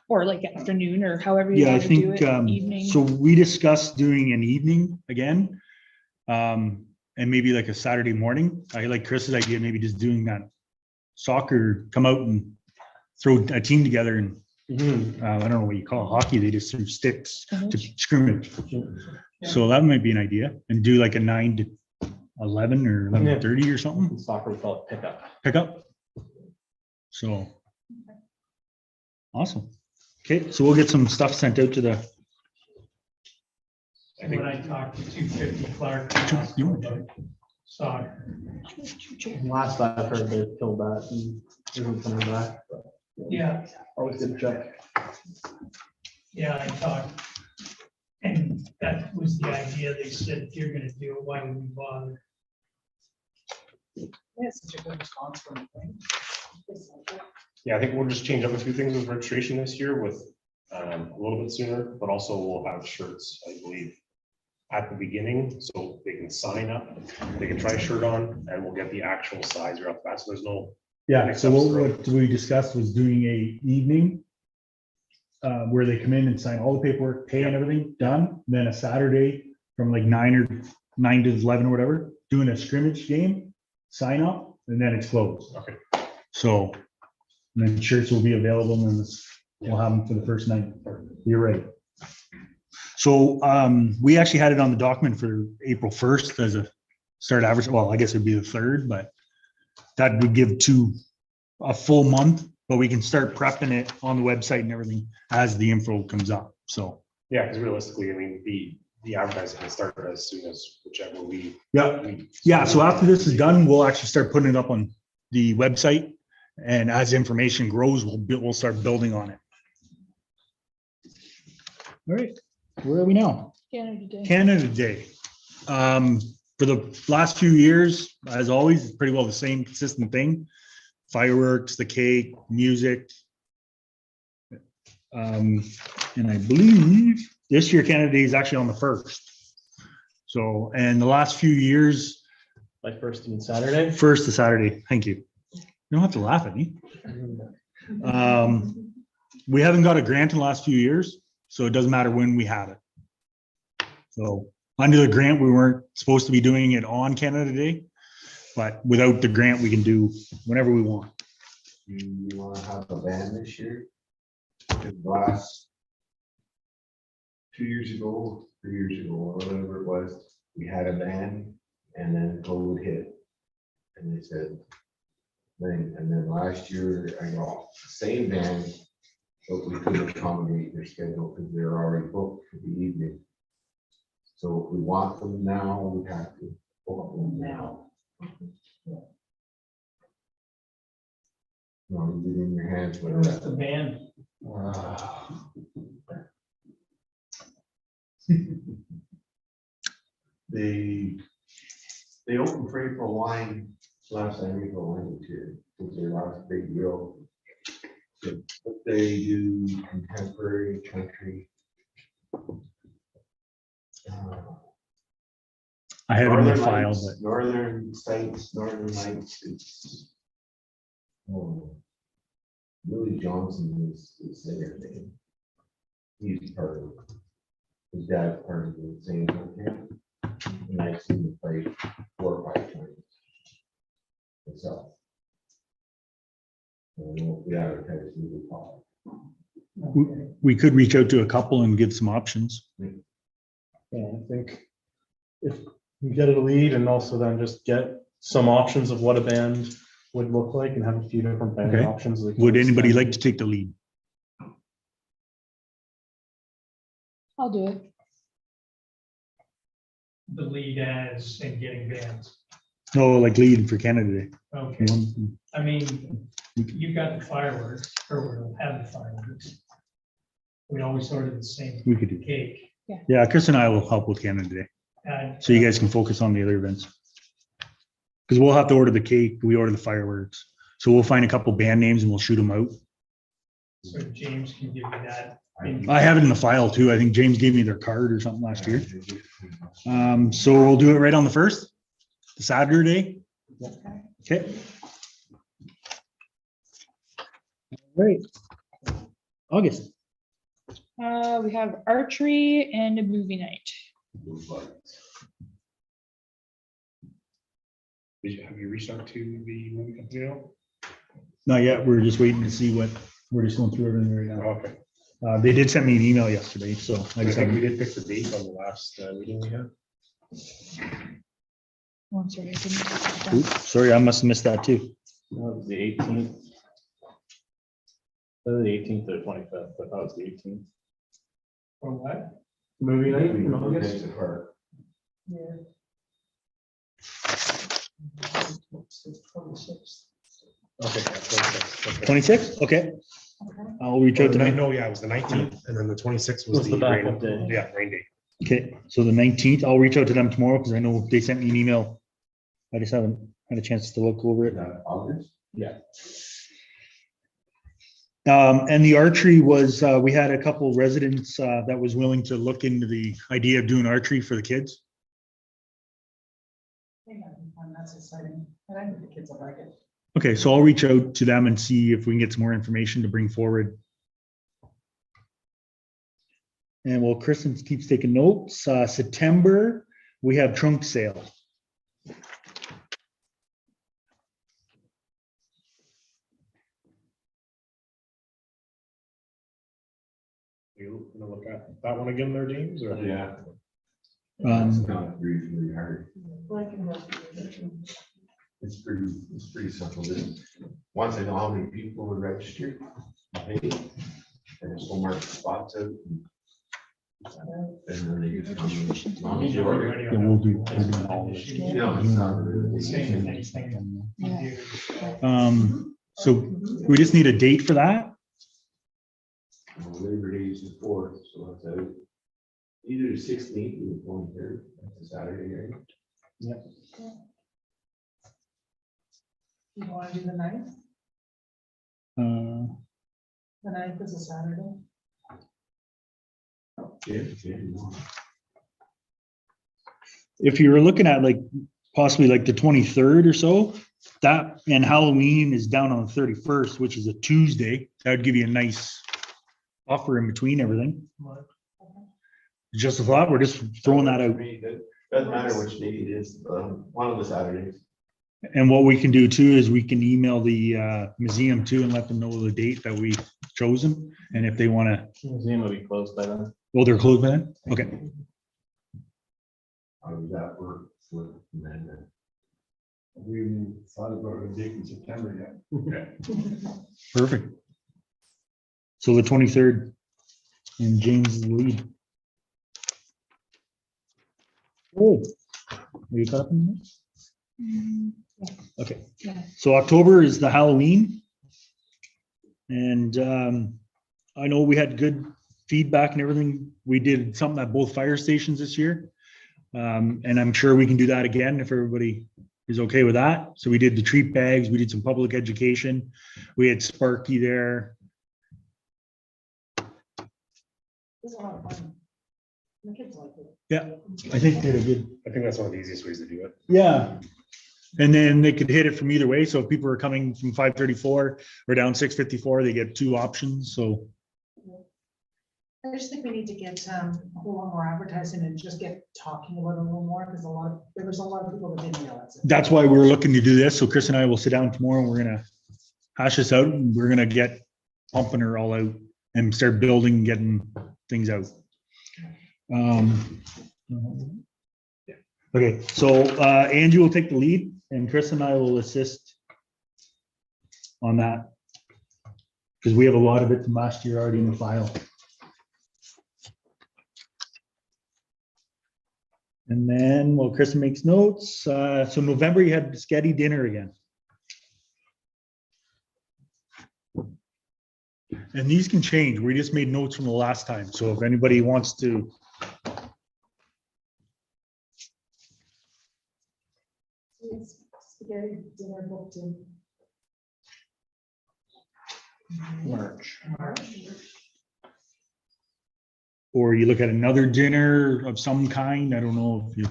Or like afternoon or however you Yeah, I want to do think, it, evening. so we discussed doing an evening again. And maybe like a Saturday morning. I like Chris's idea, maybe just doing that soccer, come out and throw a team together and, I don't know what you call it, hockey, they just threw sticks to scrimmage. So that might be an idea and do like a 9 to 11 or 11:30 or something, in soccer we call it pickup. pick up. So. Awesome. Okay, so we'll get some stuff sent out to the. When I talked to 250 Clark. You want to- about soccer. Last I heard, they killed that and isn't coming back. but Yeah, Always good check. yeah, I talked. And that was the idea. They said, if you're gonna do it, why would we bother? It's such a good response from them. Yeah, I think we'll just change up a few things with registration this year with a little bit sooner, but also we'll have shirts, I believe, at the beginning, so they can sign up, they can try a shirt on, and we'll get the actual size right off the bat, so there's no. Yeah, so what we discussed was doing a evening where they come in and sign all the paperwork, pay and everything, done. Then a Saturday from like 9 to 11 or whatever, doing a scrimmage game, sign up, and then it's closed. Okay. So then shirts will be available and We'll have them for the first night. You're right. So we actually had it on the document for April 1st as a start average. Well, I guess it'd be the 3rd, but that would give a full month, but we can start prepping it on the website and everything as the info comes up. So, Yeah, because realistically, I mean, the advertising can start as soon as whichever we. yeah. Yeah, so after this is done, we'll actually start putting it up on the website. And as information grows, we'll start building on it. All right, where are we now? Canada Day. Canada Day. For the last few years, as always, it's pretty well the same consistent thing. Fireworks, the cake, music. And I believe this year Canada Day is actually on the 1st. So, and the last few years, Like first and Saturday. 1st to Saturday. Thank you. You don't have to laugh at me. We haven't got a grant in the last few years, so it doesn't matter when we have it. So under the grant, we weren't supposed to be doing it on Canada Day, but without the grant, we can do whenever we want. You want to have a band this year? Because last 2 years ago, 3 years ago, or whatever it was, we had a band and then COVID hit. And they said, and then last year I got the same band, but we couldn't accommodate their schedule because they're already booked for the evening. So if we want them now, we have to book them now. No, you in your hands with What's that. the band? They opened for April Wine last time April Wine was here. It was their last big deal. But they do contemporary country. I have it in the Northern file, Lights, but Northern Sights, Northern Lights, it's. Oh, Willie Johnson is their name. He's part of, his dad's part of the same camp. And I've seen him play 4 or 5 times. Myself. We advertise really hard. we could reach out to a couple and give some options. Yeah, I think if you get a lead and also then just get some options of what a band would look like and have a few different band Okay. options. we can Would anybody extend. like to take the lead? I'll do it. The lead as in getting bands. No, like lead for Canada Day. Okay, I mean, you got the fireworks, or we'll have the fireworks. We always order the same We could do. cake. Yeah, Chris and I will help with Canada Day, And so you guys can focus on the other events. Because we'll have to order the cake, we order the fireworks. So we'll find a couple band names and we'll shoot them out. so James can give you that. I have it in the file too. I think James gave me their card or something last year. So we'll do it right on the 1st, the Saturday. Okay. All right. August. We have archery and a movie night. Have you reached out to the movie company at all? Not yet. We're just waiting to see we're just going through everything right now. Okay. They did send me an email yesterday, so I I just think we haven't. did pick the date on the last meeting we had. Oh, I'm sorry, I didn't take that down. Oops, sorry, I must have missed that too. That was the 18th. The 18th or 25th, but that was the 18th. Or what? Movie night in August. Next to her. Yeah. 26. Okay. 26? Okay. I'll reach out to them. No, yeah, it was the 19th, and then the 26th was Was the the rain. backup day. Yeah, rain day. Okay, so the 19th, I'll reach out to them tomorrow because I know they sent me an email. I just haven't had a chance to look over it. August? And the archery was, we had a couple residents that was willing to look into the idea of doing archery for the kids. That's exciting. And I think the kids will like it. Okay, so I'll reach out to them and see if we can get some more information to bring forward. And while Kristen keeps taking notes, September, we have trunk sale. You gonna look at that one again there, James, or? Yeah. Um, It's not really hard. Like, it must be- It's pretty simple. Just once I know how many people are registered, I just go mark the spots out. And then they just come in. As long as you order. Yeah, we'll do all this. Yeah, it's not really- Same thing. So we just need a date for that. Labor Day is the 4th, so that's out. Either the 16th or the 23rd, that's a Saturday, right? You want to do the 9th? Uh, The 9th is a Saturday. Yeah. If you were looking at like possibly like the 23rd or so, that and Halloween is down on the 31st, which is a Tuesday. That would give you a nice buffer in between everything. Just a thought, we're just throwing that out. Doesn't matter which day it is, one of the Saturdays. And what we can do too is we can email the museum too and let them know the date that we've chosen. And if they want to, Museum will be closed by then. well, they're closed by then? Okay, How does that work with Amanda? We haven't thought about a date in September yet. perfect. So the 23rd and James is the lead. Oh, are you caught up in this? Okay, Yeah. so October is the Halloween. And I know we had good feedback and everything. We did something at both fire stations this year. And I'm sure we can do that again if everybody is okay with that. So we did the treat bags, we did some public education. We had Sparky there. This is a lot of fun. The kids like it. Yeah, I think they did a good. I think that's one of the easiest ways to do it. Yeah. And then they could hit it from either way. So if people are coming from 534 or down 654, they get two options. So I just think we need to get a whole lot more advertising and just get talking about it a little more, because there was a lot of people that didn't realize it. that's why we're looking to do this. So Chris and I will sit down tomorrow and we're gonna hash this out and we're gonna get pumping her all out and start building, getting things out. Okay, so Angie will take the lead and Chris and I will assist on that. Because we have a lot of it from last year already in the file. And then, while Kristen makes notes, so November you had Sketty dinner again. And these can change. We just made notes from the last time. So if anybody wants to. Spaghetti dinner booked in March. March. Or you look at another dinner of some kind. I don't know if you.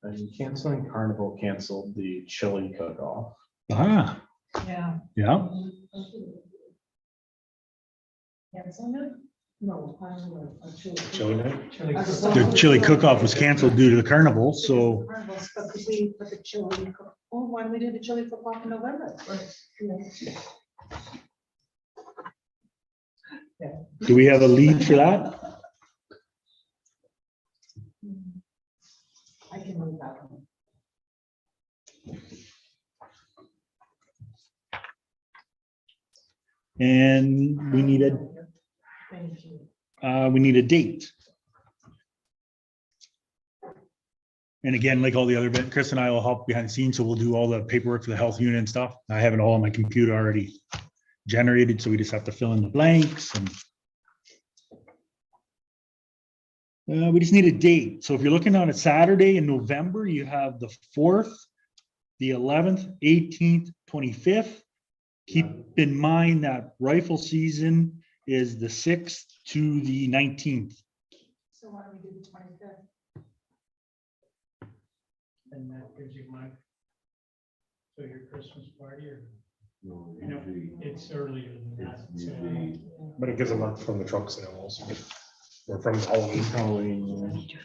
And canceling Carnival canceled the chili cook-off. Ah, Yeah. yeah. Canceling it? No, I don't know, Chili night? The chili cook-off was canceled due to the carnival, so Carnivals, but could we put the chili, oh, why don't we do the chili cook-off in November? do we have a lead for that? I can move that one. And we need Thank you. a date. And again, like all the other bit, Chris and I will help behind the scenes, so we'll do all the paperwork for the health unit and stuff. I have it all on my computer already generated, so we just have to fill in the blanks and we just need a date. So if you're looking on a Saturday in November, you have the 4th, the 11th, 18th, 25th. Keep in mind that rifle season is the 6th to the 19th. So why don't we do the 25th? And that gives you my, so your Christmas party, or No, you know, usually it's earlier than that. it's so- usually But it gives a month from the truck sale also. Or from Halloween. Halloween.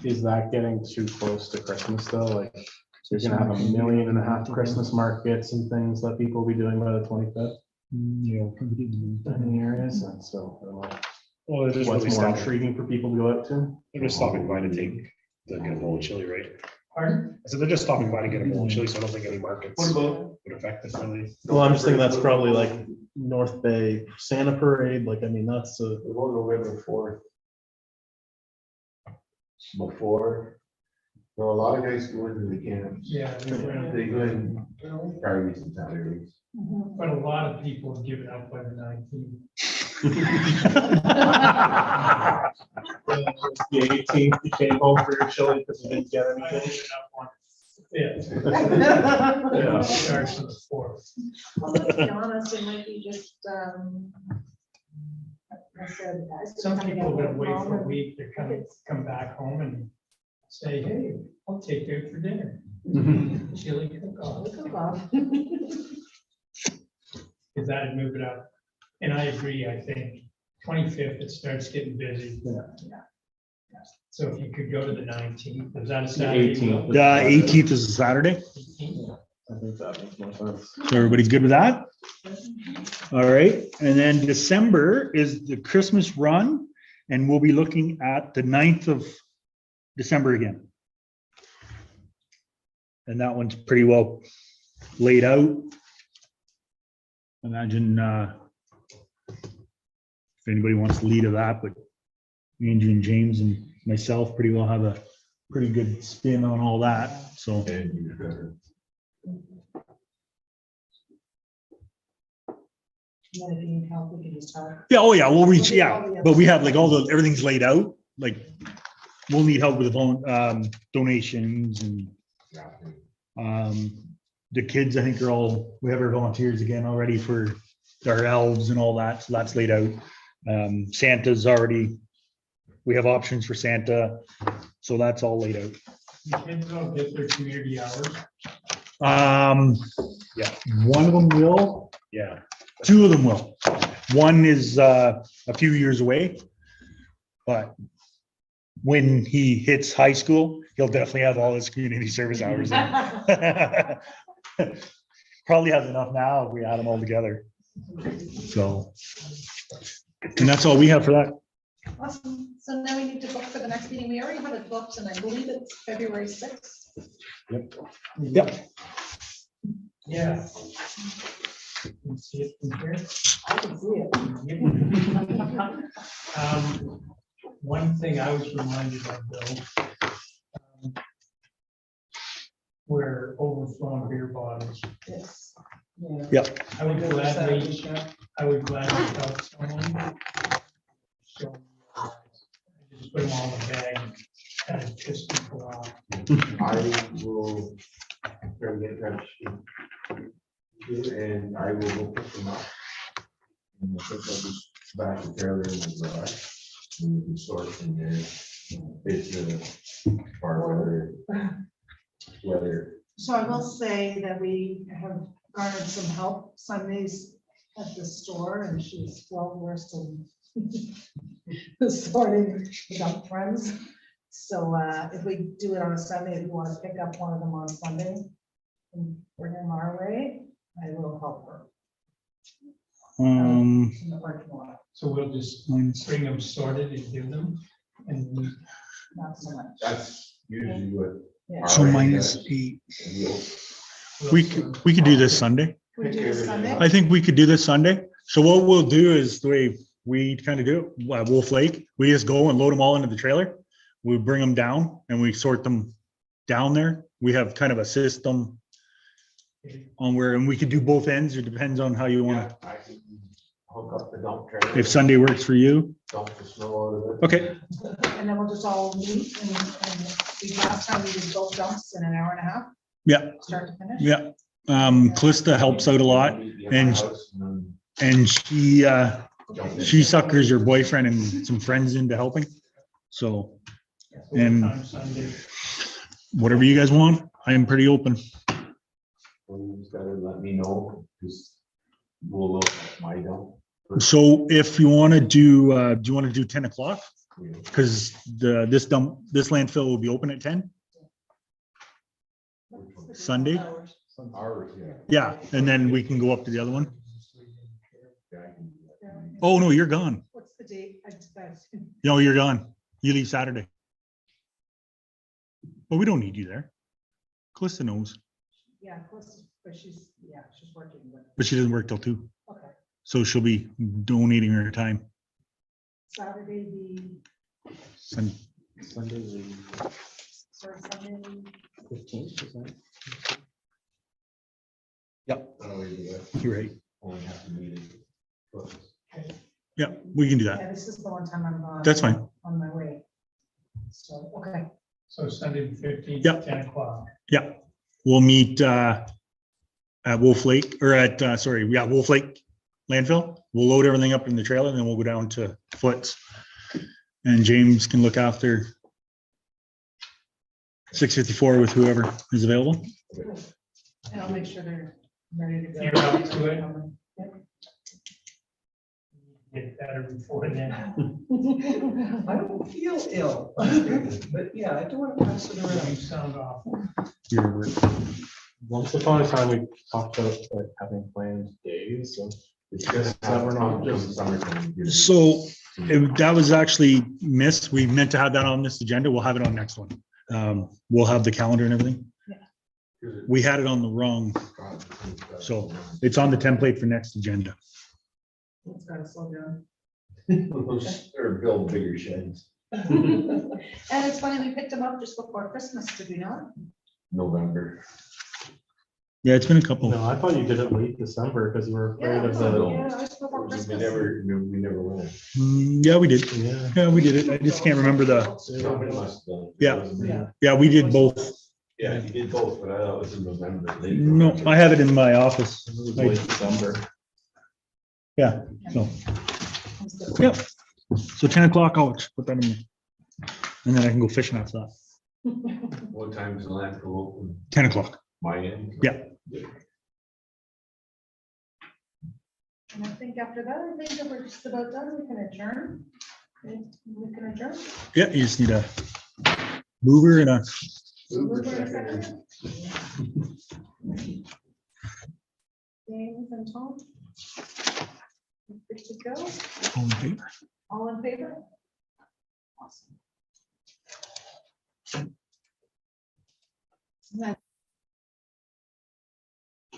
Is that getting too close to Christmas though? Like, So you're gonna have 1.5 million Christmas markets and things that people will be doing by the 25th Yeah. in the areas, and so I don't know Well, they're just what's really more stopping, intriguing for people to go out to. they're just stopping by to get a bowl of chili, right? Pardon? I said they're just stopping by to get a bowl of chili, so I don't think any markets What about? would affect it really. Well, I'm just thinking that's probably like North Bay Santa Parade, like, I mean, that's a, What about November 4th? Before, well, a lot of guys go into the camps. Yeah. They go in Fridays and Saturdays. But a lot of people have given up by the 19th. the 18th, you came home for your chili because you didn't get anything. Yeah. Starts on the 4th. Well, let's be honest, it might be just, I said, Some people are gonna wait for a week to come back home and say, hey, I'll take you out for dinner. Chili cook-off. Because that'd move it up. And I agree, I think 25th, it starts getting busy. Yeah. So if you could go to the 19th, is that a The Saturday? 18th. The 18th is a Saturday. 18th? I think that makes more sense. So everybody's good with that? All right, and then December is the Christmas run, and we'll be looking at the 9th of December again. And that one's pretty well laid out. Imagine if anybody wants to lead of that, but Andrew and James and myself pretty well have a pretty good spin on all that, so. And you're better. And then if you need help, we can just talk. Yeah, oh yeah, we'll reach, yeah, but we have like all the, everything's laid out, like, we'll need help with donations and the kids, I think are all, we have our volunteers again already for our elves and all that, so that's laid out. Santa's already, we have options for Santa, so that's all laid out. The kids don't get their community hours. Yeah, one of them will, Yeah. two of them will. One is a few years away, but when he hits high school, he'll definitely have all his community service hours in. Probably has enough now if we add them all together. So, and that's all we have for that. Awesome. So now we need to book for the next meeting. We already have it booked and I believe it's February 6th. Yep. Yeah. You can see it from here. I can see it. One thing I was reminded of though, where overflowing beer bottles. Yes. Yep. I would gladly help someone. So, just put them all in a bag, kind of piss people off. I will try to get in touch with you, and I will go pick them up. And I think I'll just back the trailer in the garage. And we can sort from there. It's far weather. So I will say that we have garnered some help Sundays at the store and she's well versed in sorting the dump friends. So if we do it on a Sunday, if you want to pick up one of them on Sunday and bring them our way, I will help her. In the parking lot. So we'll just bring them sorted and give them, and Not so much. That's usually what. Yeah. So minus 8. We could do this Sunday. We do this Sunday? I think we could do this Sunday. So what we'll do is the way we kind of do it, Wolf Lake, we just go and load them all into the trailer. We bring them down and we sort them down there. We have kind of a system on where, and we could do both ends. It depends on how you want to, I can hook up the dump trailer. if Sunday works for you. Dump the snow out of it. Okay, And then we'll just all meet and last time we did both dumps in an hour and a half, yeah, start to finish. yeah. Callista helps out a lot and she suckers her boyfriend and some friends into helping. So And- on Sunday. whatever you guys want, I am pretty open. Well, you just gotta let me know, because we'll look at my dump. So if you want to do you want to do 10 o'clock? Because this landfill will be open at 10. Sunday. Ours, yeah. Yeah, and then we can go up to the other one. Yeah, I can do that. Oh, no, you're gone. What's the date? No, you're gone. You leave Saturday. But we don't need you there. Calista knows, Yeah, close, but she's working, but she doesn't work till 2. okay. So she'll be donating her time. Saturday, Sun- Sunday, sorry, Sunday, 15th. Oh, yeah. You're right. Only have to meet it. Yeah, we can do that. yeah, this is the one time I'm on. That's fine. On my way. So, okay. So Sunday the 15th, Yep. 10 o'clock. Yeah, we'll meet at Wolf Lake or at, Wolf Lake landfill. We'll load everything up in the trailer and then we'll go down to Foots. And James can look after 654 with whoever is available. And I'll make sure they're ready to go. You're up to it? Yep. Get better before then. I don't feel ill, but yeah, I don't want to pass it You around. sound awful. Your- Once upon a time, we talked about like having planned days, so. It's just, So we're not just summertime. So that was actually missed. We meant to have that on this agenda. We'll have it on next one. We'll have the calendar and everything. We had it on the wrong, so it's on the template for next agenda. It's gotta slow down. Or build bigger sheds. And it's funny, we picked them up just before Christmas, did we not? November. Yeah, it's been a couple. No, I thought you did it late December because you were afraid of Yeah, the. just before We Christmas. never went. Yeah, we did. Yeah. Yeah, we did it. I just can't remember the, Somebody must have done it. Yeah. Wasn't me. Yeah. yeah, we did both. Yeah, you did both, but I thought it was in November. late No, November. I have it in my office. It was late December. Yeah, so, yep. So 10 o'clock, I'll just put that in there. And then I can go fishing after that. What time is the landfill open? 10 o'clock. My end? Yeah. And I think after that, I think that we're just about done, we can adjourn. We can adjourn. Yeah, you just need a mover and a, James and Tom. Good to go. all in favor? All in favor? Awesome.